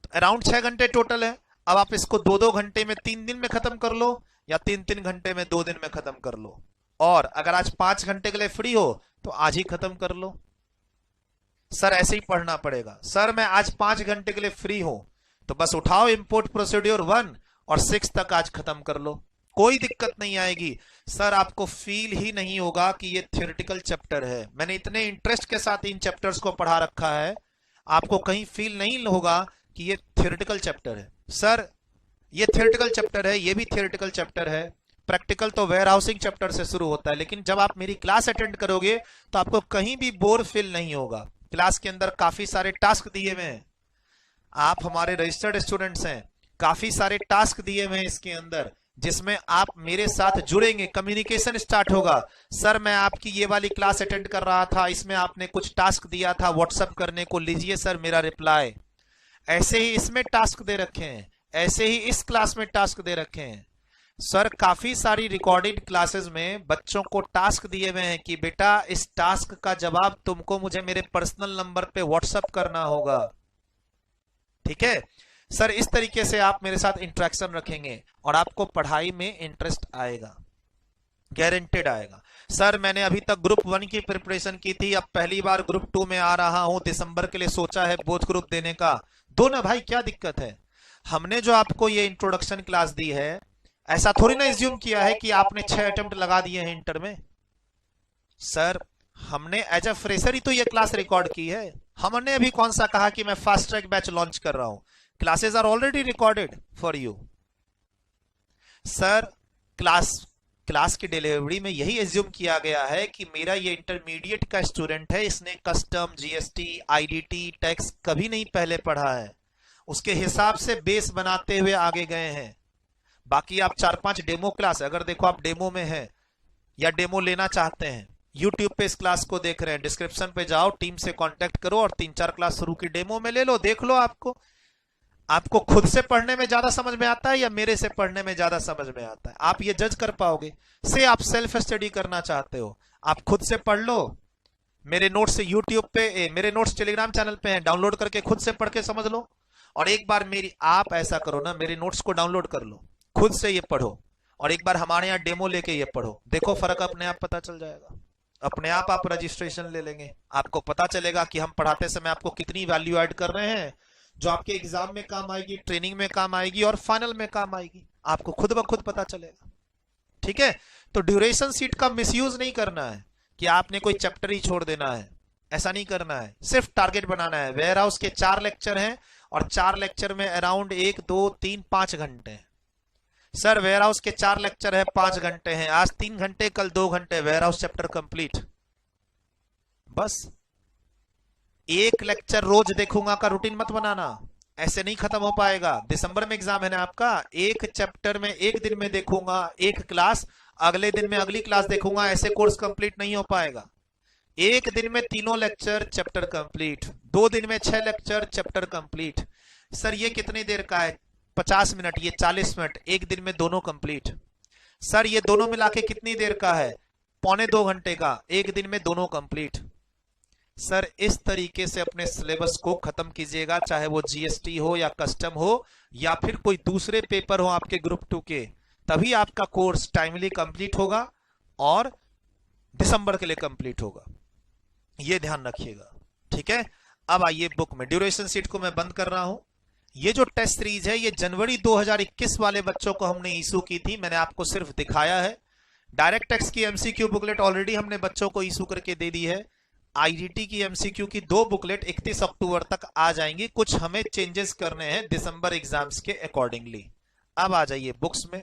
तो अराउंड 6 घंटे टोटल है। अब आप इसको 2-2 घंटे में 3 दिन में खत्म कर लो या 3-3 घंटे में 2 दिन में खत्म कर लो। और अगर आज 5 घंटे के लिए फ्री हो तो आज ही खत्म कर लो। सर ऐसे ही पढ़ना पड़ेगा। सर मैं आज 5 घंटे के लिए फ्री हूं, तो बस उठाओ इंपोर्ट प्रोसीड्योर 1 और 6 तक आज खत्म कर लो, कोई दिक्कत नहीं आएगी। सर आपको फील ही नहीं होगा कि ये थ्योरेटिकल चैप्टर है। मैंने इतने इंटरेस्ट के साथ इन चैप्टर्स को पढ़ा रखा है, आपको कहीं फील नहीं होगा कि ये थ्योरेटिकल चैप्टर है। सर ये थ्योरेटिकल चैप्टर है, ये भी थ्योरेटिकल चैप्टर है, प्रैक्टिकल तो वेयर हाउसिंग चैप्टर से शुरू होता है, लेकिन जब आप मेरी क्लास अटेंड करोगे तो आपको कहीं भी बोर फील नहीं होगा। क्लास के अंदर काफी सारे टास्क दिए हुए हैं, आप हमारे रजिस्टर्ड स्टूडेंट्स हैं, काफी सारे टास्क दिए हुए हैं इसके अंदर, जिसमें आप मेरे साथ जुड़ेंगे, कम्युनिकेशन स्टार्ट होगा। सर मैं आपकी ये वाली क्लास अटेंड कर रहा था, इसमें आपने कुछ टास्क दिया था व्हाट्सएप करने को, लीजिए सर मेरा रिप्लाई। ऐसे ही इसमें टास्क दे रखे हैं, ऐसे ही इस क्लास में टास्क दे रखे हैं। सर काफी सारी रिकॉर्डेड क्लासेस में बच्चों को टास्क दिए हुए हैं कि बेटा इस टास्क का जवाब तुमको मुझे मेरे पर्सनल नंबर पे व्हाट्सएप करना होगा। ठीक है सर, इस तरीके से आप मेरे साथ इंटरेक्शन रखेंगे और आपको पढ़ाई में इंटरेस्ट आएगा, गारंटेड आएगा। सर मैंने अभी तक ग्रुप 1 की प्रिपरेशन की थी, अब पहली बार ग्रुप 2 में आ रहा हूं, दिसंबर के लिए सोचा है बोथ ग्रुप देने का। दो ना भाई, क्या दिक्कत है। हमने जो आपको ये इंट्रोडक्शन क्लास दी है, ऐसा थोड़ी ना एज्यूम किया है कि आपने 6 अटेम्प्ट लगा दिए हैं इंटर में। सर हमने एज अ फ्रेशर ही तो ये क्लास रिकॉर्ड की है। हमने अभी कौन सा कहा कि मैं फास्ट ट्रैक बैच लॉन्च कर रहा हूं। Classes are already recorded for you. Sir class की डिलीवरी में यही एज्यूम किया गया है कि मेरा ये इंटरमीडिएट का स्टूडेंट है, इसने कस्टम, जीएसटी, आईडीटी, टैक्स कभी नहीं पहले पढ़ा है, उसके हिसाब से बेस बनाते हुए आगे गए हैं। बाकी आप 4-5 डेमो क्लास, अगर देखो आप डेमो में हैं या डेमो लेना चाहते हैं, यूट्यूब पे इस क्लास को देख रहे हैं, डिस्क्रिप्शन पे जाओ, टीम से कांटेक्ट करो और 3-4 क्लास शुरू की डेमो में ले लो, देख लो। आपको खुद से पढ़ने में ज्यादा समझ में आता है या मेरे से पढ़ने में ज्यादा समझ में आता है, आप ये जज कर पाओगे। से आप सेल्फ स्टडी करना चाहते हो, आप खुद से पढ़ लो, मेरे नोट्स यूट्यूब पे, मेरे नोट्स टेलीग्राम चैनल पे हैं, डाउनलोड करके खुद से पढ़ के समझ लो। और एक बार आप ऐसा करो ना, मेरे नोट्स को डाउनलोड कर लो, खुद से ये पढ़ो और एक बार हमारे यहाँ डेमो लेके ये पढ़ो, देखो फर्क अपने आप पता चल जाएगा। अपने आप रजिस्ट्रेशन ले लेंगे, आपको पता चलेगा कि हम पढ़ाते समय आपको कितनी वैल्यू ऐड कर रहे हैं, जो आपके एग्जाम में काम आएगी, ट्रेनिंग में काम आएगी और फाइनल में काम आएगी, आपको खुद ब खुद पता चलेगा। ठीक है, तो ड्यूरेशन सीट का मिसयूज नहीं करना है कि आपने कोई चैप्टर ही छोड़ देना है, ऐसा नहीं करना है, सिर्फ टारगेट बनाना है। वेयर हाउस के 4 लेक्चर हैं और 4 लेक्चर में अराउंड 1, 2, 3, 5 घंटे हैं। सर वेयर हाउस के 4 लेक्चर है, 5 घंटे हैं, आज 3 घंटे, कल 2 घंटे, वेयर हाउस चैप्टर कंप्लीट। बस एक लेक्चर रोज देखूंगा का रूटीन मत बनाना, ऐसे नहीं खत्म हो पाएगा। दिसंबर में एग्जाम है ना आपका, एक चैप्टर में एक दिन में देखूंगा एक क्लास, अगले दिन में अगली क्लास देखूंगा, ऐसे कोर्स कंप्लीट नहीं हो पाएगा। एक दिन में 3 लेक्चर चैप्टर कंप्लीट, 2 दिन में 6 लेक्चर चैप्टर कंप्लीट। सर ये कितनी देर का है, 50 मिनट, ये 40 मिनट, एक दिन में दोनों कंप्लीट। सर ये दोनों मिला के कितनी देर का है, 1.25 घंटे का, एक दिन में दोनों कंप्लीट। सर इस तरीके से अपने सिलेबस को खत्म कीजिएगा, चाहे वो जीएसटी हो या कस्टम हो या फिर कोई दूसरे पेपर हो आपके ग्रुप 2 के, तभी आपका कोर्स टाइमली कंप्लीट होगा और दिसंबर के लिए कंप्लीट होगा, ये ध्यान रखिएगा। ठीक है, अब आइए बुक में, ड्यूरेशन सीट को मैं बंद कर रहा हूं। ये जो टेस्ट सीरीज है ये जनवरी 2021 वाले बच्चों को हमने इशू की थी, मैंने आपको सिर्फ दिखाया है। डायरेक्ट टेक्स्ट की एमसीक्यू बुकलेट ऑलरेडी हमने बच्चों को इशू करके दे दी है। आईडीटी की एमसीक्यू की 2 बुकलेट 31 अक्टूबर तक आ जाएंगी, कुछ हमें चेंजेस करने हैं दिसंबर एग्जाम्स के अकॉर्डिंगली। अब आ जाइए बुक्स में।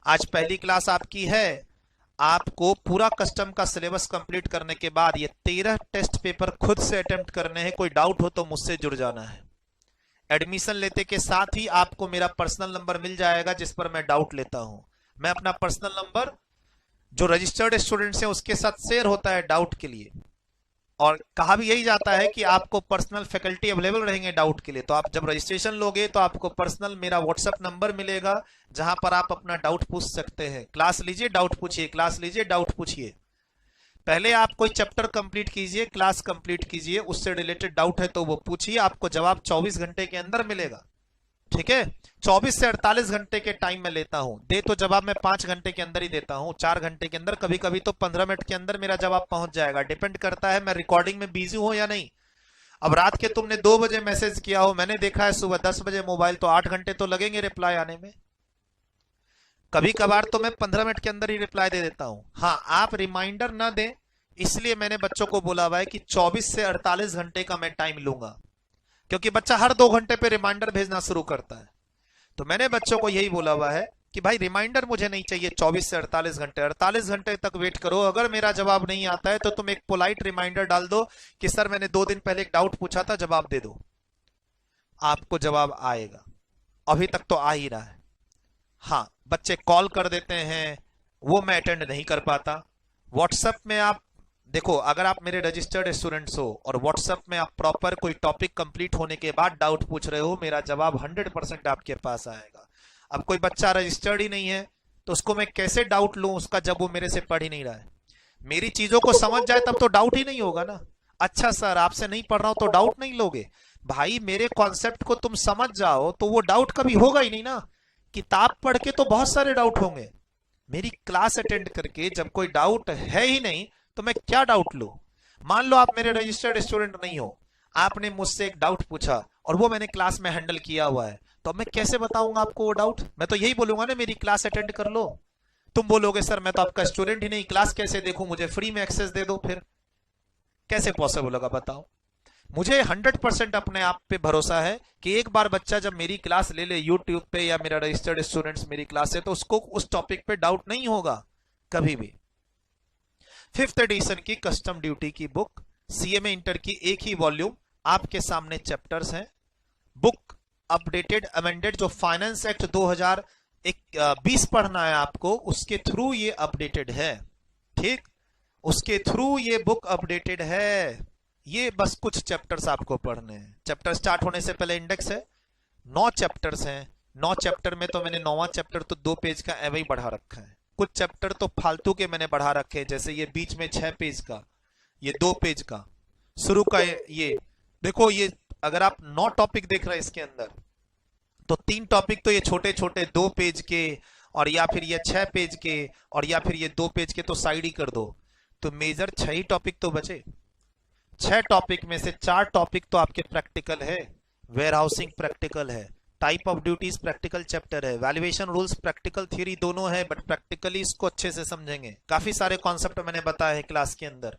आज पहली क्लास आपकी है, आपको पूरा कस्टम का सिलेबस कंप्लीट करने के बाद ये 13 टेस्ट पेपर खुद से अटेम्प्ट करने हैं। कोई डाउट हो तो मुझसे जुड़ जाना है। एडमिशन लेते के साथ ही आपको मेरा पर्सनल नंबर मिल जाएगा जिस पर मैं डाउट लेता हूं। मैं अपना पर्सनल नंबर जो रजिस्टर्ड स्टूडेंट्स हैं उसके साथ शेयर होता है डाउट के लिए, और कहा भी यही जाता है कि आपको पर्सनल फैकल्टी अवेलेबल रहेंगे डाउट के लिए। तो आप जब रजिस्ट्रेशन लोगे तो आपको पर्सनल मेरा व्हाट्सएप नंबर मिलेगा जहां पर आप अपना डाउट पूछ सकते हैं। क्लास लीजिए डाउट पूछिए, क्लास लीजिए डाउट पूछिए। पहले आप कोई चैप्टर कंप्लीट कीजिए, क्लास कंप्लीट कीजिए, उससे रिलेटेड डाउट है तो वो पूछिए, आपको जवाब 24 घंटे के अंदर मिलेगा। ठीक है, 24 से 48 घंटे के टाइम में लेता हूं, दे तो जवाब मैं 5 घंटे के अंदर ही देता हूं, 4 घंटे के अंदर, कभी कभी तो 15 मिनट के अंदर मेरा जवाब पहुंच जाएगा। डिपेंड करता है मैं रिकॉर्डिंग में बिजी हूं या नहीं। अब रात के तुमने 2 बजे मैसेज किया हो, मैंने देखा है सुबह 10 बजे मोबाइल, तो 8 घंटे तो लगेंगे रिप्लाई आने में। कभी कभार तो मैं 15 मिनट के अंदर ही रिप्लाई दे देता हूं। हाँ, आप रिमाइंडर ना दें, इसलिए मैंने बच्चों को बोला हुआ है कि 24 से 48 घंटे का मैं टाइम लूंगा, क्योंकि बच्चा हर 2 घंटे पे रिमाइंडर भेजना शुरू करता है। तो मैंने बच्चों को यही बोला हुआ है कि भाई रिमाइंडर मुझे नहीं चाहिए 24 से 48 घंटे, 48 घंटे तक वेट करो, अगर मेरा जवाब नहीं आता है तो तुम एक पोलाइट रिमाइंडर डाल दो कि सर मैंने 2 दिन पहले एक डाउट पूछा था, जवाब दे दो, आपको जवाब आएगा। अभी तक तो आ ही रहा है। हाँ, बच्चे कॉल कर देते हैं, वो मैं अटेंड नहीं कर पाता। व्हाट्सएप में आप देखो, अगर आप मेरे रजिस्टर्ड स्टूडेंट्स हो और व्हाट्सएप में आप प्रॉपर कोई टॉपिक कंप्लीट होने के बाद डाउट पूछ रहे हो, मेरा जवाब 100% आपके पास आएगा। अब कोई बच्चा रजिस्टर्ड ही नहीं है तो उसको मैं कैसे डाउट लूं उसका, जब वो मेरे से पढ़ ही नहीं रहा है। मेरी चीजों को समझ जाए तब तो डाउट ही नहीं होगा ना। अच्छा सर आपसे नहीं पढ़ रहा हूं तो डाउट नहीं लोगे? भाई मेरे कॉन्सेप्ट को तुम समझ जाओ तो वो डाउट कभी होगा ही नहीं ना। किताब पढ़ के तो बहुत सारे डाउट होंगे, मेरी क्लास अटेंड करके जब कोई डाउट है ही नहीं तो मैं क्या डाउट लूं? मान लो आप मेरे रजिस्टर्ड स्टूडेंट नहीं हो, आपने मुझसे एक डाउट पूछा और वो मैंने क्लास में हैंडल किया हुआ है, तो मैं कैसे बताऊंगा आपको वो डाउट? मैं तो यही बोलूंगा ना मेरी क्लास अटेंड कर लो। तुम बोलोगे सर मैं तो आपका स्टूडेंट ही नहीं, क्लास कैसे देखूं, मुझे फ्री में एक्सेस दे दो। फिर कैसे पॉसिबल होगा बताओ? मुझे 100% अपने आप पे भरोसा है कि एक बार बच्चा जब मेरी क्लास ले ले यूट्यूब पे या मेरा रजिस्टर्ड स्टूडेंट्स मेरी क्लास है तो उसको उस टॉपिक पे डाउट नहीं होगा कभी भी। 5th एडिशन की कस्टम ड्यूटी की बुक, सीएमए इंटर की एक ही वॉल्यूम, आपके सामने चैप्टर्स हैं। बुक अपडेटेड अमेंडेड, जो फाइनेंस एक्ट 2020 पढ़ना है आपको, उसके थ्रू ये अपडेटेड है। ठीक, उसके थ्रू ये बुक अपडेटेड है। ये बस कुछ चैप्टर्स आपको पढ़ने हैं। चैप्टर स्टार्ट होने से पहले इंडेक्स है, 9 चैप्टर्स हैं। 9 चैप्टर में तो मैंने 9वां चैप्टर तो 2 पेज का एवं ही बढ़ा रखा है। कुछ चैप्टर तो फालतू के मैंने बढ़ा रखे हैं, जैसे ये बीच में 6 पेज का, ये 2 पेज का, शुरू का ये देखो, ये अगर आप 9 टॉपिक देख रहे हैं इसके अंदर, तो 3 टॉपिक तो ये छोटे छोटे 2 पेज के, और या फिर ये 6 पेज के, और या फिर ये 2 पेज के तो साइड ही कर दो, तो मेजर 6 ही टॉपिक तो बचे। 6 टॉपिक में से 4 टॉपिक तो आपके प्रैक्टिकल है। वेयर हाउसिंग प्रैक्टिकल है, type of duties practical chapter है, वैल्यूएशन रूल्स प्रैक्टिकल थियरी दोनों है, बट प्रैक्टिकली इसको अच्छे से समझेंगे। काफी सारे कॉन्सेप्ट मैंने बताया है क्लास के अंदर।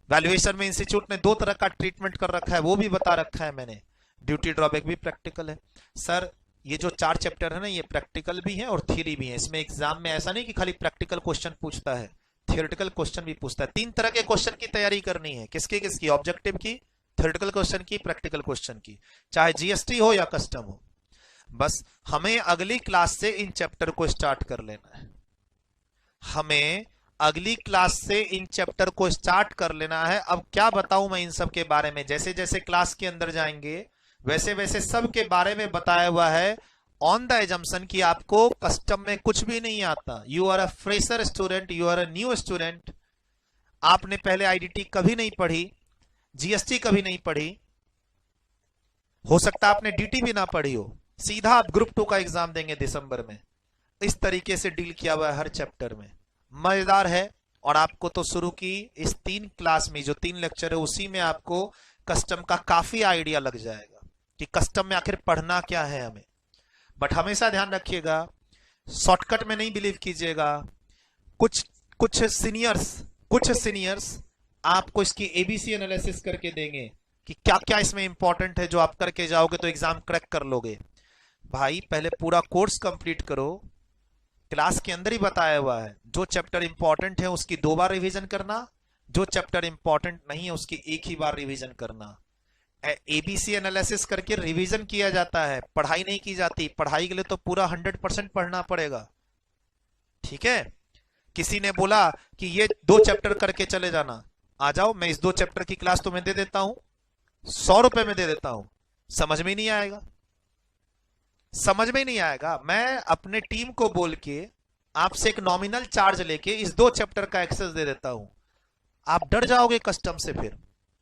वैल्यूएशन में इंस्टीट्यूट ने 2 तरह का ट्रीटमेंट कर रखा है, वो भी बता रखा है मैंने। ड्यूटी ड्रॉबैक भी प्रैक्टिकल है। सर ये जो 4 चैप्टर है ना, ये प्रैक्टिकल भी है और थियरी भी है। इसमें एग्जाम में ऐसा नहीं कि खाली प्रैक्टिकल क्वेश्चन पूछता है, थियोरेटिकल क्वेश्चन भी पूछता है। 3 तरह के क्वेश्चन की तैयारी करनी है। किसकी किसकी? ऑब्जेक्टिव की, थियोरेटिकल क्वेश्चन की, प्रैक्टिकल क्वेश्चन की, चाहे जीएसटी हो या कस्टम हो। बस हमें अगली क्लास से इन चैप्टर को स्टार्ट कर लेना है। हमें अगली क्लास से इन चैप्टर को स्टार्ट कर लेना है। अब क्या बताऊं मैं इन सब के बारे में? जैसे जैसे क्लास के अंदर जाएंगे वैसे वैसे सब के बारे में बताया हुआ है, ऑन द एजम्पशन कि आपको कस्टम में कुछ भी नहीं आता। You are a fresher student, you are a new student. आपने पहले आईडीटी कभी नहीं पढ़ी, जीएसटी कभी नहीं पढ़ी, हो सकता है आपने डीटी भी ना पढ़ी हो, सीधा आप ग्रुप 2 का एग्जाम देंगे दिसंबर में। इस तरीके से डील किया हुआ है हर चैप्टर में, मजेदार है। और आपको तो शुरू की इस 3 क्लास में, जो 3 लेक्चर है उसी में आपको कस्टम का काफी आइडिया लग जाएगा कि कस्टम में आखिर पढ़ना क्या है हमें। बट हमेशा ध्यान रखिएगा, शॉर्टकट में नहीं बिलीव कीजिएगा। कुछ सीनियर्स आपको इसकी एबीसी एनालिसिस करके देंगे कि क्या क्या इसमें इंपॉर्टेंट है, जो आप करके जाओगे तो एग्जाम क्रैक कर लोगे। भाई पहले पूरा कोर्स कंप्लीट करो, क्लास के अंदर ही बताया हुआ है। जो चैप्टर इंपॉर्टेंट है उसकी 2 बार रिवीजन करना, जो चैप्टर इंपॉर्टेंट नहीं है उसकी 1 ही बार रिवीजन करना। एबीसी एनालिसिस करके रिवीजन किया जाता है, पढ़ाई नहीं की जाती। पढ़ाई के लिए तो पूरा 100% पढ़ना पड़ेगा। ठीक है, किसी ने बोला कि ये 2 चैप्टर करके चले जाना, आ जाओ, मैं इस 2 चैप्टर की क्लास तुम्हें दे देता हूं, 100 रुपए में दे देता हूं। समझ में नहीं आएगा, समझ में नहीं आएगा। मैं अपने टीम को बोल के आपसे एक नॉमिनल चार्ज लेके इस 2 चैप्टर का एक्सेस दे देता हूं। आप डर जाओगे कस्टम से, फिर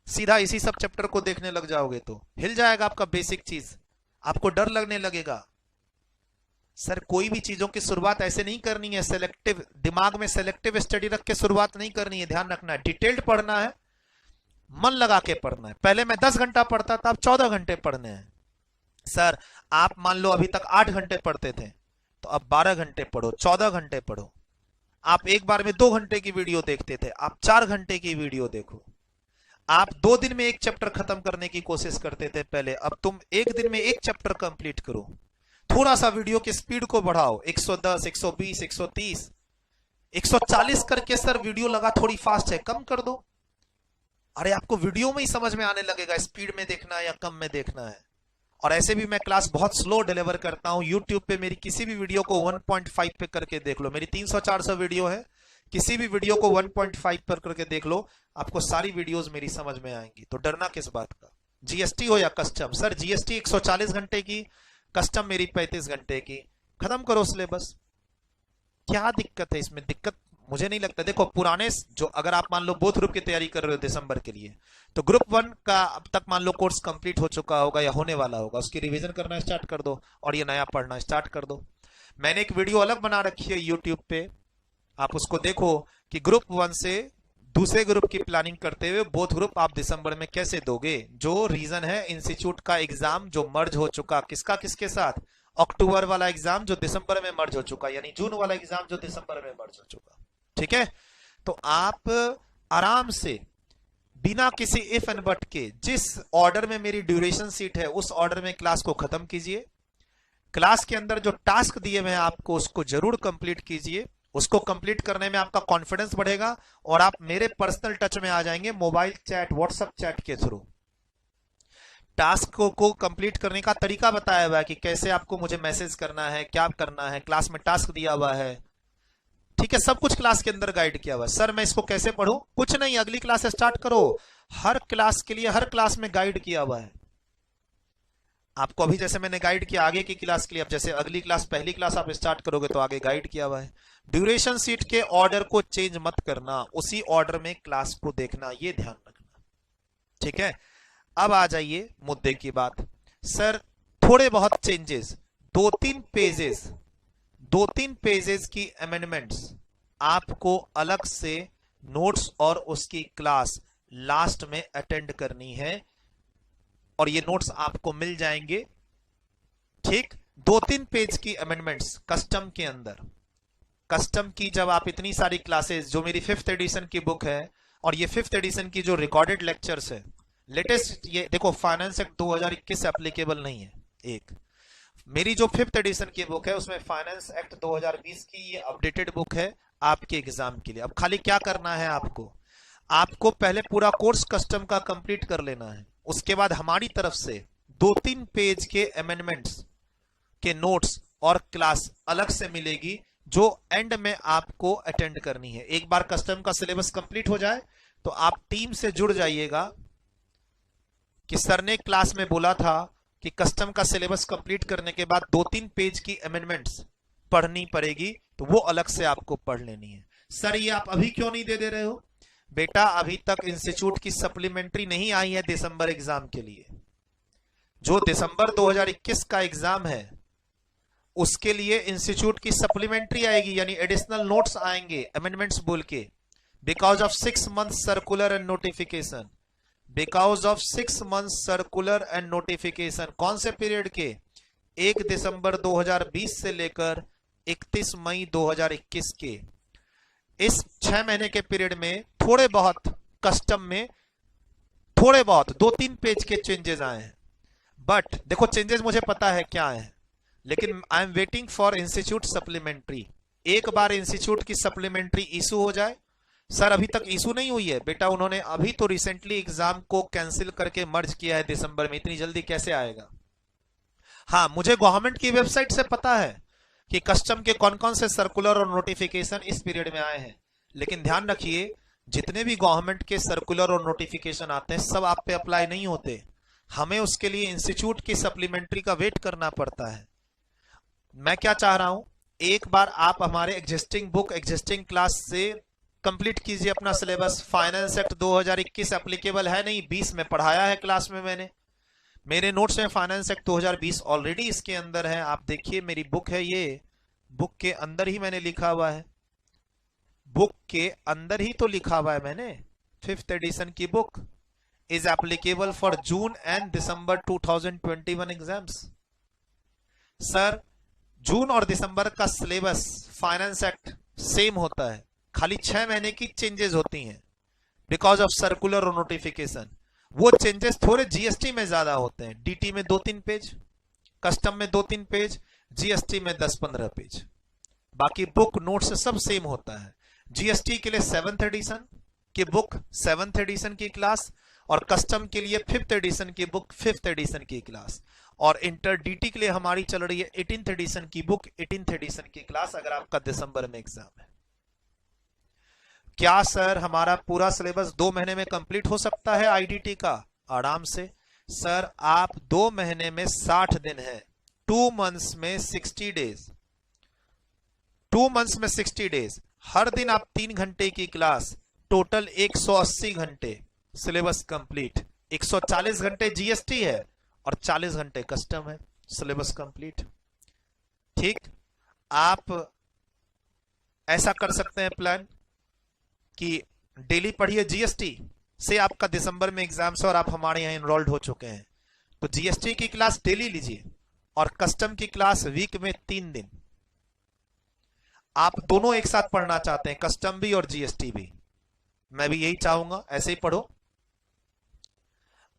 सीधा इसी सब चैप्टर को देखने लग जाओगे तो हिल जाएगा आपका बेसिक चीज, आपको डर लगने लगेगा। सर कोई भी चीजों की शुरुआत ऐसे नहीं करनी है, सेलेक्टिव दिमाग में सेलेक्टिव स्टडी रख के शुरुआत नहीं करनी है। ध्यान रखना है, डिटेल्ड पढ़ना है, मन लगा के पढ़ना है। पहले मैं 10 घंटा पढ़ता था, अब 14 घंटे पढ़ने हैं। सर आप मान लो अभी तक 8 घंटे पढ़ते थे, तो अब 12 घंटे पढ़ो, 14 घंटे पढ़ो। आप एक बार में 2 घंटे की वीडियो देखते थे, आप 4 घंटे की वीडियो देखो। आप 2 दिन में एक चैप्टर खत्म करने की कोशिश करते थे पहले, अब तुम 1 दिन में एक चैप्टर कंप्लीट करो। थोड़ा सा वीडियो की स्पीड को बढ़ाओ, 110, 120, 130, 140 करके सर वीडियो लगा थोड़ी फास्ट है, कम कर दो। अरे आपको वीडियो में ही समझ में आने लगेगा स्पीड में देखना है या कम में देखना है। और ऐसे भी मैं क्लास बहुत स्लो डिलीवर करता हूं। यूट्यूब पे मेरी किसी भी वीडियो को 1.5 पे करके देख लो, मेरी 300-400 वीडियो है, किसी भी वीडियो को 1.5 पर करके देख लो, आपको सारी वीडियोस मेरी समझ में आएंगी। तो डरना किस बात का? जीएसटी हो या कस्टम, सर जीएसटी 140 घंटे की, कस्टम मेरी 35 घंटे की, खत्म करो सिलेबस। क्या दिक्कत है इसमें? दिक्कत मुझे नहीं लगता। देखो पुराने जो, अगर आप मान लो बोथ ग्रुप की तैयारी कर रहे हो दिसंबर के लिए, तो ग्रुप 1 का अब तक मान लो कोर्स कंप्लीट हो चुका होगा या होने वाला होगा, उसकी रिवीजन करना स्टार्ट कर दो और ये नया पढ़ना स्टार्ट कर दो। मैंने एक वीडियो अलग बना रखी है यूट्यूब पे, आप उसको देखो कि ग्रुप 1 से दूसरे ग्रुप की प्लानिंग करते हुए बोथ ग्रुप आप दिसंबर में कैसे दोगे। जो रीजन है इंस्टीट्यूट का एग्जाम जो मर्ज हो चुका, किसका किसके साथ? अक्टूबर वाला एग्जाम जो दिसंबर में मर्ज हो चुका, यानी जून वाला एग्जाम जो दिसंबर में मर्ज हो चुका। ठीक है, तो आप आराम से बिना किसी इफ एंड बट के जिस ऑर्डर में मेरी ड्यूरेशन सीट है उस ऑर्डर में क्लास को खत्म कीजिए। क्लास के अंदर जो टास्क दिए हुए हैं आपको उसको जरूर कंप्लीट कीजिए। उसको कंप्लीट करने में आपका कॉन्फिडेंस बढ़ेगा और आप मेरे पर्सनल टच में आ जाएंगे मोबाइल चैट, व्हाट्सएप चैट के थ्रू। टास्क को कंप्लीट करने का तरीका बताया हुआ है कि कैसे आपको मुझे मैसेज करना है, क्या करना है, क्लास में टास्क दिया हुआ है। ठीक है, सब कुछ क्लास के अंदर गाइड किया हुआ है। सर मैं इसको कैसे पढूं? कुछ नहीं, अगली क्लास स्टार्ट करो। हर क्लास के लिए हर क्लास में गाइड किया हुआ है आपको। अभी जैसे मैंने गाइड किया आगे की क्लास के लिए, अब जैसे अगली क्लास, पहली क्लास आप स्टार्ट करोगे तो आगे गाइड किया हुआ है। ड्यूरेशन सीट के ऑर्डर को चेंज मत करना, उसी ऑर्डर में क्लास को देखना, ये ध्यान रखना। ठीक है, अब आ जाइए मुद्दे की बात। सर थोड़े बहुत चेंजेस, 2-3 पेजेस की अमेंडमेंट्स आपको अलग से नोट्स और उसकी क्लास लास्ट में अटेंड करनी है और ये नोट्स आपको मिल जाएंगे। ठीक, 2-3 पेज की अमेंडमेंट्स कस्टम के अंदर। कस्टम की जब आप इतनी सारी क्लासेस, जो मेरी 5th एडिशन की बुक है और ये 5th एडिशन की जो रिकॉर्डेड लेक्चर्स है लेटेस्ट, ये देखो फाइनेंस एक्ट 2021 से एप्लीकेबल नहीं है। एक मेरी जो 5th एडिशन की बुक है उसमें फाइनेंस एक्ट 2020 की ये अपडेटेड बुक है आपके एग्जाम के लिए। अब खाली क्या करना है आपको पहले पूरा कोर्स कस्टम का कंप्लीट कर लेना है। उसके बाद हमारी तरफ से 2-3 पेज के अमेंडमेंट्स के नोट्स और क्लास अलग से मिलेगी जो एंड में आपको अटेंड करनी है। एक बार कस्टम का सिलेबस कंप्लीट हो जाए तो आप टीम से जुड़ जाइएगा कि सर ने क्लास में बोला था कि कस्टम का सिलेबस कंप्लीट करने के बाद 2-3 पेज की अमेंडमेंट्स पढ़नी पड़ेगी, तो वो अलग से आपको पढ़ लेनी है। सर ये आप अभी क्यों नहीं दे रहे हो? बेटा अभी तक इंस्टीट्यूट की सप्लीमेंट्री नहीं आई है दिसंबर एग्जाम के लिए। जो दिसंबर 2021 का एग्जाम है उसके लिए इंस्टीट्यूट की सप्लीमेंट्री आएगी, यानी एडिशनल नोट्स आएंगे अमेंडमेंट्स बोल के, because of 6 month circular and notification. Because of 6 month circular and notification कौन से पीरियड के? 1 दिसंबर 2020 से लेकर 31 मई 2021 के। इस 6 महीने के पीरियड में थोड़े बहुत कस्टम में थोड़े बहुत 2-3 पेज के चेंजेस आए हैं। बट देखो चेंजेस मुझे पता है क्या है, लेकिन I am waiting for institute supplementary. एक बार इंस्टीट्यूट की सप्लीमेंट्री इशू हो जाए। सर अभी तक इशू नहीं हुई है बेटा, उन्होंने अभी तो रिसेंटली एग्जाम को कैंसिल करके मर्ज किया है दिसंबर में, इतनी जल्दी कैसे आएगा? हाँ मुझे गवर्नमेंट की वेबसाइट से पता है कि कस्टम के कौन कौन से सर्कुलर और नोटिफिकेशन इस पीरियड में आए हैं, लेकिन ध्यान रखिए जितने भी गवर्नमेंट के सर्कुलर और नोटिफिकेशन आते हैं सब आप पे अप्लाई नहीं होते। हमें उसके लिए इंस्टीट्यूट की सप्लीमेंट्री का वेट करना पड़ता है। मैं क्या चाह रहा हूं, एक बार आप हमारे एग्जिस्टिंग बुक, एग्जिस्टिंग क्लास से कंप्लीट कीजिए अपना सिलेबस। फाइनेंस एक्ट 2021 एप्लीकेबल है नहीं, 20 में पढ़ाया है क्लास में मैंने। मेरे नोट्स में फाइनेंस एक्ट 2020 ऑलरेडी इसके अंदर है। आप देखिए मेरी बुक है, ये बुक के अंदर ही मैंने लिखा हुआ है, बुक के अंदर ही तो लिखा हुआ है मैंने। 5th एडिशन की book is applicable for June and December 2021 exams. Sir जून और दिसंबर का सिलेबस फाइनेंस एक्ट सेम होता है, खाली 6 महीने की चेंजेस होती हैं बिकॉज ऑफ सर्कुलर और नोटिफिकेशन। वो चेंजेस थोड़े जीएसटी में ज्यादा होते हैं। डीटी में 2-3 पेज, कस्टम में 2-3 पेज, जीएसटी में 10-15 पेज, बाकी बुक नोट्स सब सेम होता है। जीएसटी के लिए 7th एडिशन की बुक 7th एडिशन की क्लास, और कस्टम के लिए 5th एडिशन की बुक 5th एडिशन की क्लास, और इंटर डीटी के लिए हमारी चल रही है 18th एडिशन की बुक 18th एडिशन की क्लास, अगर आपका दिसंबर में एग्जाम है। क्या सर हमारा पूरा सिलेबस 2 महीने में कंप्लीट हो सकता है आईडीटी का? आराम से सर, आप 2 महीने में 60 दिन है, 2 मंथ्स में 60 डेज, 2 मंथ्स में 60 डेज, हर दिन आप 3 घंटे की क्लास, टोटल 180 घंटे, सिलेबस कंप्लीट। 140 घंटे जीएसटी है और 40 घंटे कस्टम है, सिलेबस कंप्लीट। ठीक, आप ऐसा कर सकते हैं प्लान कि डेली पढ़िए जीएसटी से, आपका दिसंबर में एग्जाम से और आप हमारे यहां इनरोल्ड हो चुके हैं, तो जीएसटी की क्लास डेली लीजिए और कस्टम की क्लास वीक में 3 दिन। आप दोनों एक साथ पढ़ना चाहते हैं, कस्टम भी और जीएसटी भी, मैं भी यही चाहूंगा, ऐसे ही पढ़ो।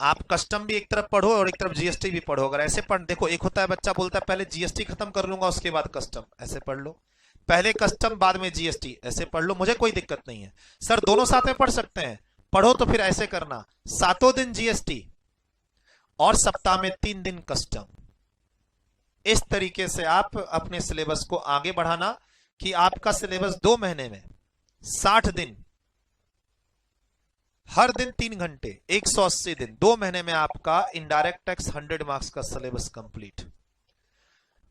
आप कस्टम भी एक तरफ पढ़ो और एक तरफ जीएसटी भी पढ़ो। अगर ऐसे पढ़, देखो एक होता है बच्चा बोलता है पहले जीएसटी खत्म कर लूंगा उसके बाद कस्टम, ऐसे पढ़ लो, पहले कस्टम बाद में जीएसटी, ऐसे पढ़ लो, मुझे कोई दिक्कत नहीं है। सर दोनों साथ में पढ़ सकते हैं, पढ़ो तो फिर ऐसे करना, 7 दिन जीएसटी और सप्ताह में 3 दिन कस्टम। इस तरीके से आप अपने सिलेबस को आगे बढ़ाना कि आपका सिलेबस 2 महीने में 60 दिन, हर दिन 3 घंटे, 180 दिन, 2 महीने में आपका इनडायरेक्ट टैक्स 100 मार्क्स का सिलेबस कंप्लीट।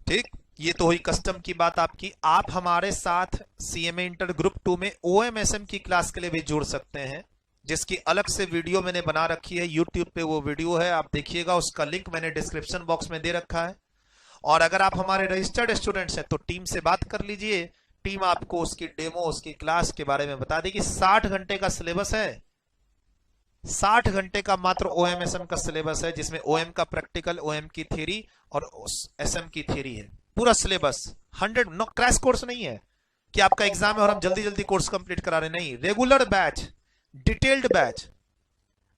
ठीक, ये तो हुई कस्टम की बात आपकी। आप हमारे साथ सीएमए इंटर ग्रुप 2 में ओएमएसएम की क्लास के लिए भी जुड़ सकते हैं, जिसकी अलग से वीडियो मैंने बना रखी है, यूट्यूब पे वो वीडियो है, आप देखिएगा, उसका लिंक मैंने डिस्क्रिप्शन बॉक्स में दे रखा है। और अगर आप हमारे रजिस्टर्ड स्टूडेंट्स हैं तो टीम से बात कर लीजिए, टीम आपको उसकी डेमो, उसकी क्लास के बारे में बता देगी। 60 घंटे का सिलेबस है, 60 घंटे का मात्र ओएमएसएम का सिलेबस है, जिसमें ओएम का प्रैक्टिकल, ओएम की थ्योरी और एसएम की थ्योरी है। पूरा सिलेबस 100, नो क्रैश कोर्स नहीं है कि आपका एग्जाम है और हम जल्दी जल्दी कोर्स कंप्लीट करा रहे, नहीं, regular batch, detailed batch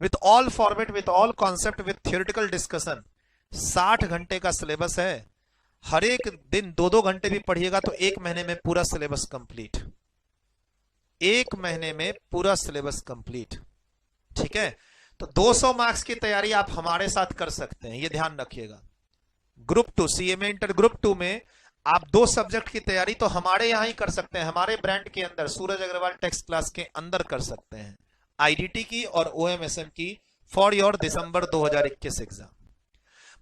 with all format, with all concept, with theoretical discussion. 60 घंटे का सिलेबस है, हर एक दिन 2-2 घंटे भी पढ़िएगा तो 1 महीने में पूरा सिलेबस कंप्लीट, 1 महीने में पूरा सिलेबस कंप्लीट। ठीक है, तो 200 मार्क्स की तैयारी आप हमारे साथ कर सकते हैं, ये ध्यान रखिएगा। ग्रुप 2 सीएमए इंटर ग्रुप 2 में आप 2 सब्जेक्ट की तैयारी तो हमारे यहां ही कर सकते हैं, हमारे ब्रांड के अंदर, सूरज अग्रवाल टेक्स्ट क्लास के अंदर कर सकते हैं, आईडीटी की और ओएमएसएम की, फॉर योर दिसंबर 2021 एग्जाम।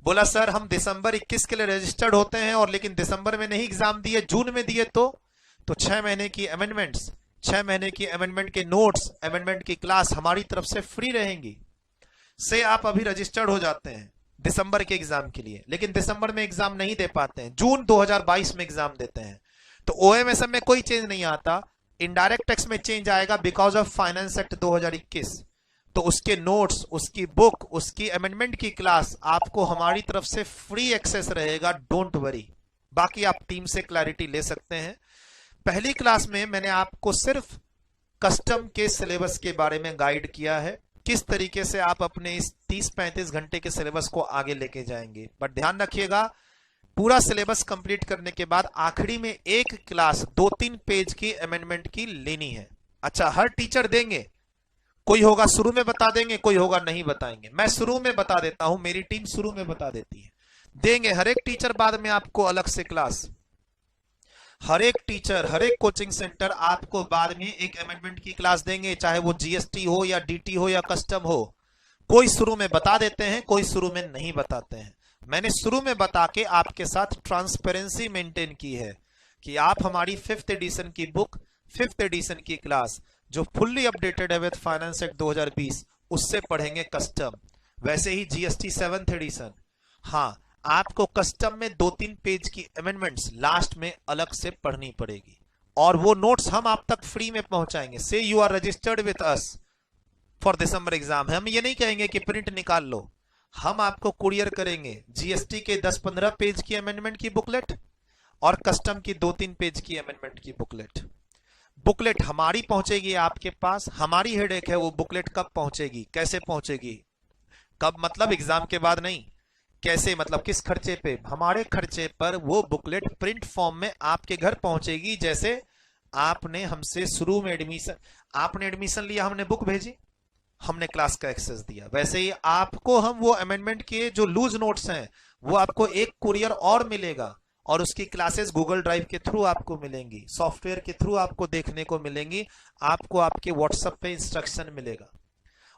बोला सर हम दिसंबर 21 के लिए रजिस्टर्ड होते हैं और लेकिन दिसंबर में नहीं एग्जाम दिए, जून में दिए, तो 6 महीने की अमेंडमेंट्स, 6 महीने की अमेंडमेंट के नोट्स, अमेंडमेंट की क्लास हमारी तरफ से फ्री रहेंगी। से आप अभी रजिस्टर्ड हो जाते हैं दिसंबर के एग्जाम के लिए, लेकिन दिसंबर में एग्जाम नहीं दे पाते हैं, जून 2022 में एग्जाम देते हैं, तो ओएमएसएम में कोई चेंज नहीं आता, इनडायरेक्ट टैक्स में चेंज आएगा बिकॉज ऑफ फाइनेंस एक्ट 2021। तो उसके नोट्स, उसकी बुक, उसकी अमेंडमेंट की क्लास आपको हमारी तरफ से फ्री एक्सेस रहेगा, डोंट वरी। बाकी आप टीम से क्लैरिटी ले सकते हैं। पहली क्लास में मैंने आपको सिर्फ कस्टम के सिलेबस के बारे में गाइड किया है, किस तरीके से आप अपने इस 30-35 घंटे के सिलेबस को आगे लेके जाएंगे। बट ध्यान रखिएगा, पूरा सिलेबस कंप्लीट करने के बाद आखिरी में एक क्लास 2-3 पेज की अमेंडमेंट की लेनी है। अच्छा, हर टीचर देंगे, कोई होगा शुरू में बता देंगे, कोई होगा नहीं बताएंगे। मैं शुरू में बता देता हूं, मेरी टीम शुरू में बता देती है, देंगे हर एक टीचर, बाद में आपको अलग से क्लास, हर एक टीचर, हर एक कोचिंग सेंटर आपको बाद में एक अमेंडमेंट की क्लास देंगे, चाहे वो जीएसटी हो या डीटी हो या कस्टम हो। कोई शुरू में बता देते हैं, कोई शुरू में नहीं बताते हैं। मैंने शुरू में बता के आपके साथ ट्रांसपेरेंसी मेंटेन की है कि आप हमारी 5th एडिशन की बुक, 5th एडिशन की क्लास जो फुल्ली अपडेटेड है विद फाइनेंस एक्ट 2020, उससे पढ़ेंगे कस्टम। वैसे ही जीएसटी 7th एडिशन, हाँ, आपको कस्टम में 2-3 पेज की अमेंडमेंट्स लास्ट में अलग से पढ़नी पड़ेगी, और वो नोट्स हम आप तक फ्री में पहुंचाएंगे। Say you are registered with us for December exam, हम ये नहीं कहेंगे कि प्रिंट निकाल लो, हम आपको कुरियर करेंगे जीएसटी के 10-15 पेज की अमेंडमेंट की बुकलेट और कस्टम की 2-3 पेज की अमेंडमेंट की बुकलेट। बुकलेट हमारी पहुंचेगी आपके पास, हमारी हेडेक है वो बुकलेट कब पहुंचेगी, कैसे पहुंचेगी, कब मतलब एग्जाम के बाद नहीं, कैसे, मतलब किस खर्चे पे? हमारे खर्चे पर वो बुकलेट प्रिंट फॉर्म में आपके घर पहुंचेगी। जैसे आपने हमसे शुरू में एडमिशन लिया, हमने बुक भेजी, हमने क्लास का एक्सेस दिया, वैसे ही आपको हम वो अमेंडमेंट किए जो लूज नोट्स हैं वो आपको एक कुरियर और मिलेगा, और उसकी क्लासेस गूगल ड्राइव के थ्रू आपको मिलेंगी, सॉफ्टवेयर के थ्रू आपको देखने को मिलेंगी, आपको आपके व्हाट्सएप पे इंस्ट्रक्शन मिलेगा।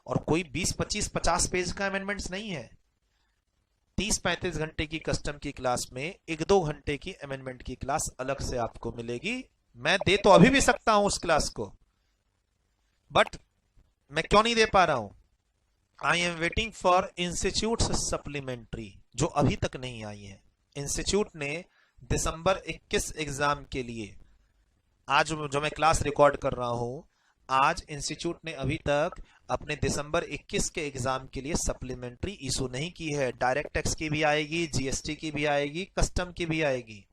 और कोई 20, 25, 50 पेज का अमेंडमेंट्स नहीं है। 30-35 घंटे की कस्टम की क्लास में 1-2 घंटे की अमेंडमेंट की क्लास अलग से आपको मिलेगी। मैं दे तो अभी भी सकता हूं उस क्लास को, बट मैं क्यों नहीं दे पा रहा हूं? I am waiting for institute supplementary, जो अभी तक नहीं आई है। इंस्टीट्यूट ने दिसंबर 21 एग्जाम के लिए, आज जो मैं क्लास रिकॉर्ड कर रहा हूं, आज इंस्टीट्यूट ने अभी तक अपने दिसंबर 21 के एग्जाम के लिए सप्लीमेंट्री इशू नहीं की है। डायरेक्ट टैक्स की भी आएगी, जीएसटी की भी आएगी, कस्टम की भी आएगी।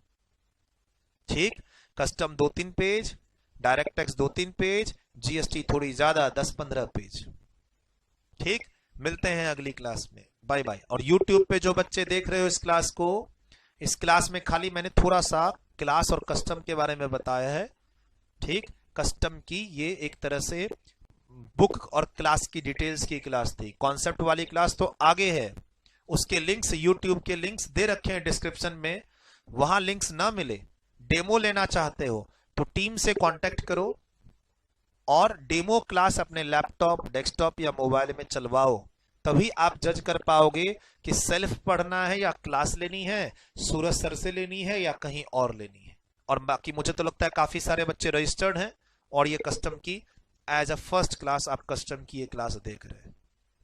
ठीक, custom 2-3 page, direct tax 2-3 page, GST थोड़ी ज्यादा 10-15 पेज। ठीक, मिलते हैं अगली क्लास में, बाय बाय। और यूट्यूब पे जो बच्चे देख रहे हो इस क्लास को, इस क्लास में खाली मैंने थोड़ा सा क्लास और कस्टम के बारे में बताया है। ठीक, कस्टम की ये एक तरह से बुक और क्लास की डिटेल्स की क्लास थी। कॉन्सेप्ट वाली क्लास तो आगे है, उसके लिंक्स, यूट्यूब के लिंक्स दे रखे हैं डिस्क्रिप्शन में। वहां लिंक्स ना मिले, डेमो लेना चाहते हो तो टीम से कांटेक्ट करो और डेमो क्लास अपने लैपटॉप, डेस्कटॉप या मोबाइल में चलवाओ। तभी आप जज कर पाओगे कि सेल्फ पढ़ना है या क्लास लेनी है, सूरज सर से लेनी है या कहीं और लेनी है। और बाकी मुझे तो लगता है काफी सारे बच्चे रजिस्टर्ड हैं और ये कस्टम की एज अ फर्स्ट क्लास आप कस्टम की ये क्लास देख रहे हैं।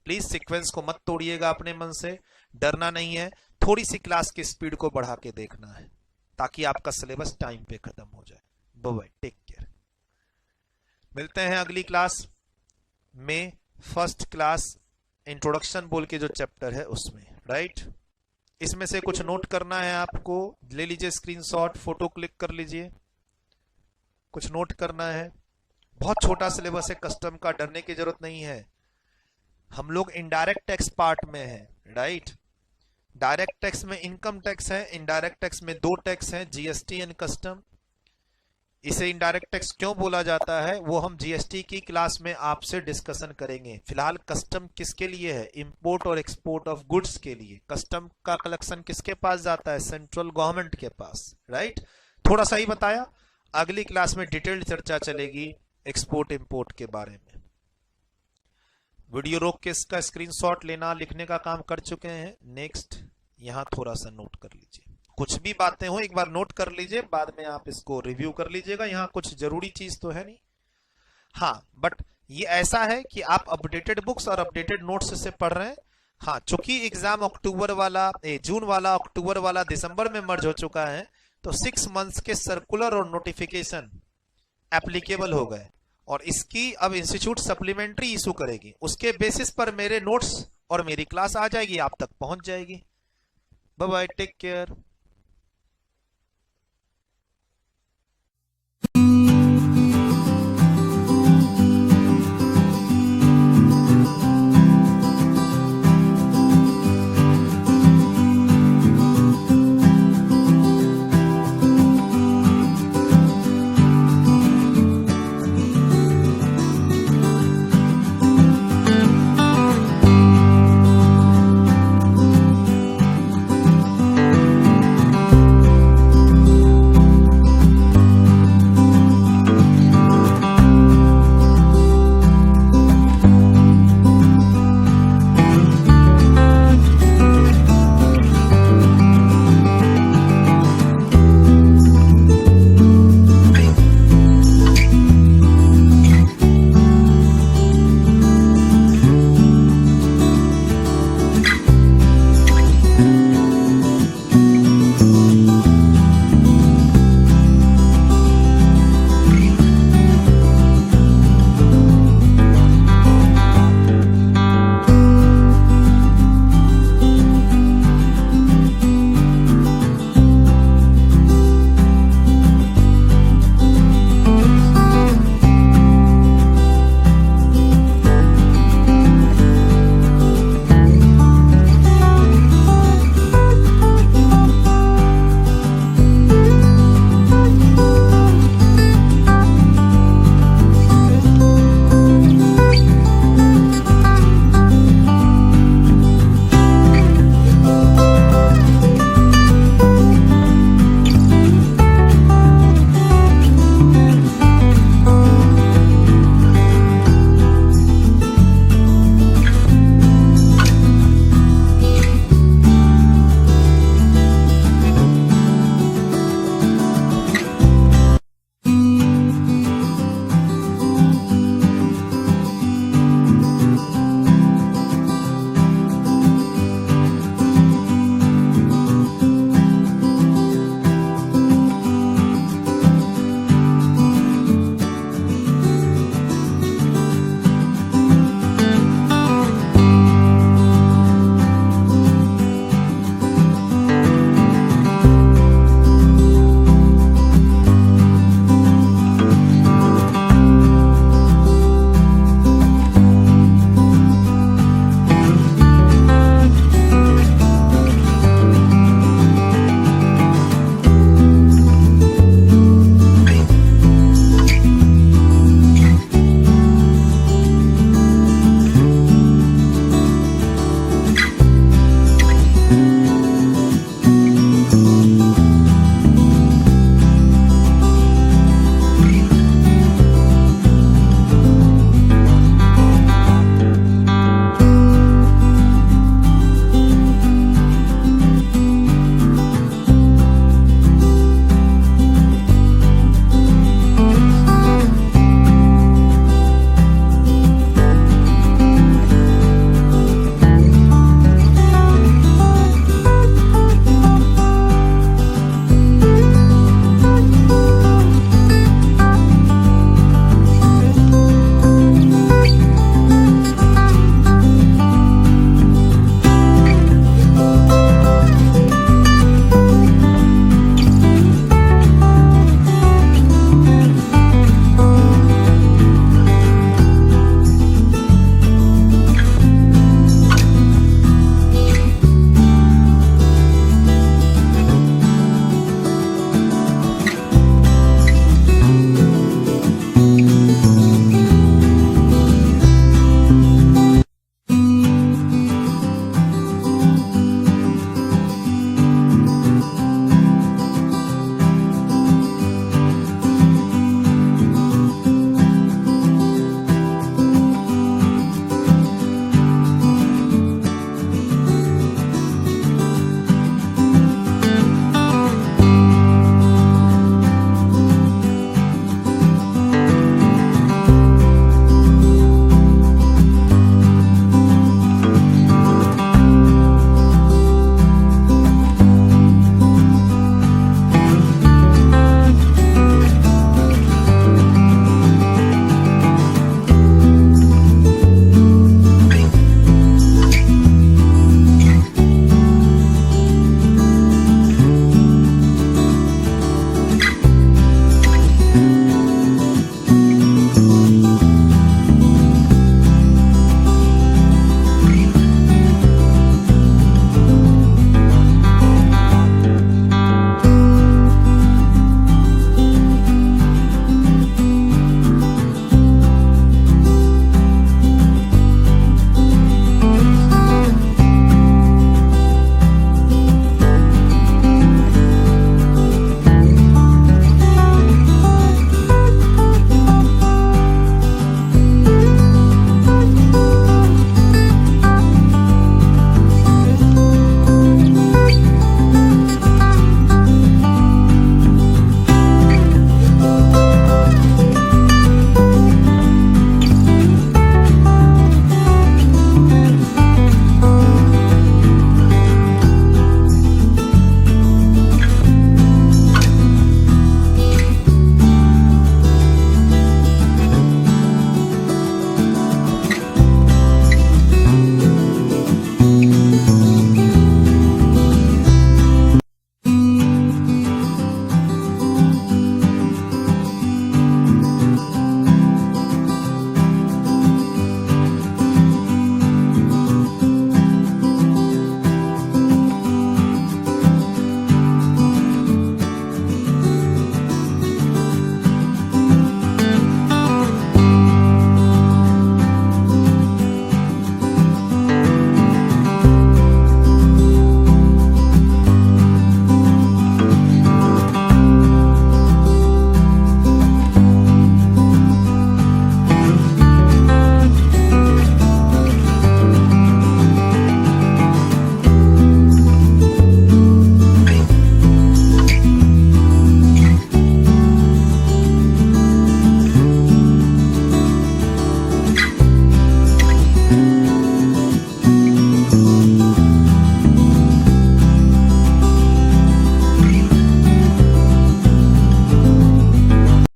प्लीज सीक्वेंस को मत तोड़िएगा अपने मन से, डरना नहीं है, थोड़ी सी क्लास की स्पीड को बढ़ा के देखना है ताकि आपका सिलेबस टाइम पे खत्म हो जाए। Bye bye, take care. मिलते हैं अगली क्लास में। फर्स्ट क्लास इंट्रोडक्शन बोल के जो चैप्टर है उसमें, राइट। इसमें से कुछ नोट करना है आपको, ले लीजिए स्क्रीनशॉट, फोटो क्लिक कर लीजिए, कुछ नोट करना है। बहुत छोटा सिलेबस है कस्टम का, डरने की जरूरत नहीं है। हम लोग इनडायरेक्ट टैक्स पार्ट में है, राइट। डायरेक्ट टैक्स में इनकम टैक्स है, इनडायरेक्ट टैक्स में 2 टैक्स है, जीएसटी एंड कस्टम। इसे इनडायरेक्ट टैक्स क्यों बोला जाता है वो हम जीएसटी की क्लास में आपसे डिस्कशन करेंगे। फिलहाल कस्टम किसके लिए है? इंपोर्ट और एक्सपोर्ट ऑफ गुड्स के लिए। कस्टम का कलेक्शन किसके पास जाता है? सेंट्रल गवर्नमेंट के पास, राइट। थोड़ा सा ही बताया, अगली क्लास में डिटेल्ड चर्चा चलेगी एक्सपोर्ट इंपोर्ट के बारे में। वीडियो रोक के इसका स्क्रीनशॉट लेना लिखने का काम कर चुके हैं। नेक्स्ट, यहां थोड़ा सा नोट कर लीजिए, कुछ भी बातें हो एक बार नोट कर लीजिए, बाद में आप इसको रिव्यू कर लीजिएगा। यहाँ कुछ जरूरी चीज तो है नहीं, हाँ, बट ये ऐसा है कि आप अपडेटेड बुक्स और अपडेटेड नोट्स से पढ़ रहे हैं। हाँ, चूंकि एग्जाम जून वाला अक्टूबर वाला दिसंबर में मर्ज हो चुका है, तो 6 मंथ्स के सर्कुलर और नोटिफिकेशन एप्लीकेबल हो गए और इसकी अब इंस्टीट्यूट सप्लीमेंट्री इशू करेगी। उसके बेसिस पर मेरे नोट्स और मेरी क्लास आ जाएगी, आप तक पहुंच जाएगी। Bye bye, take care.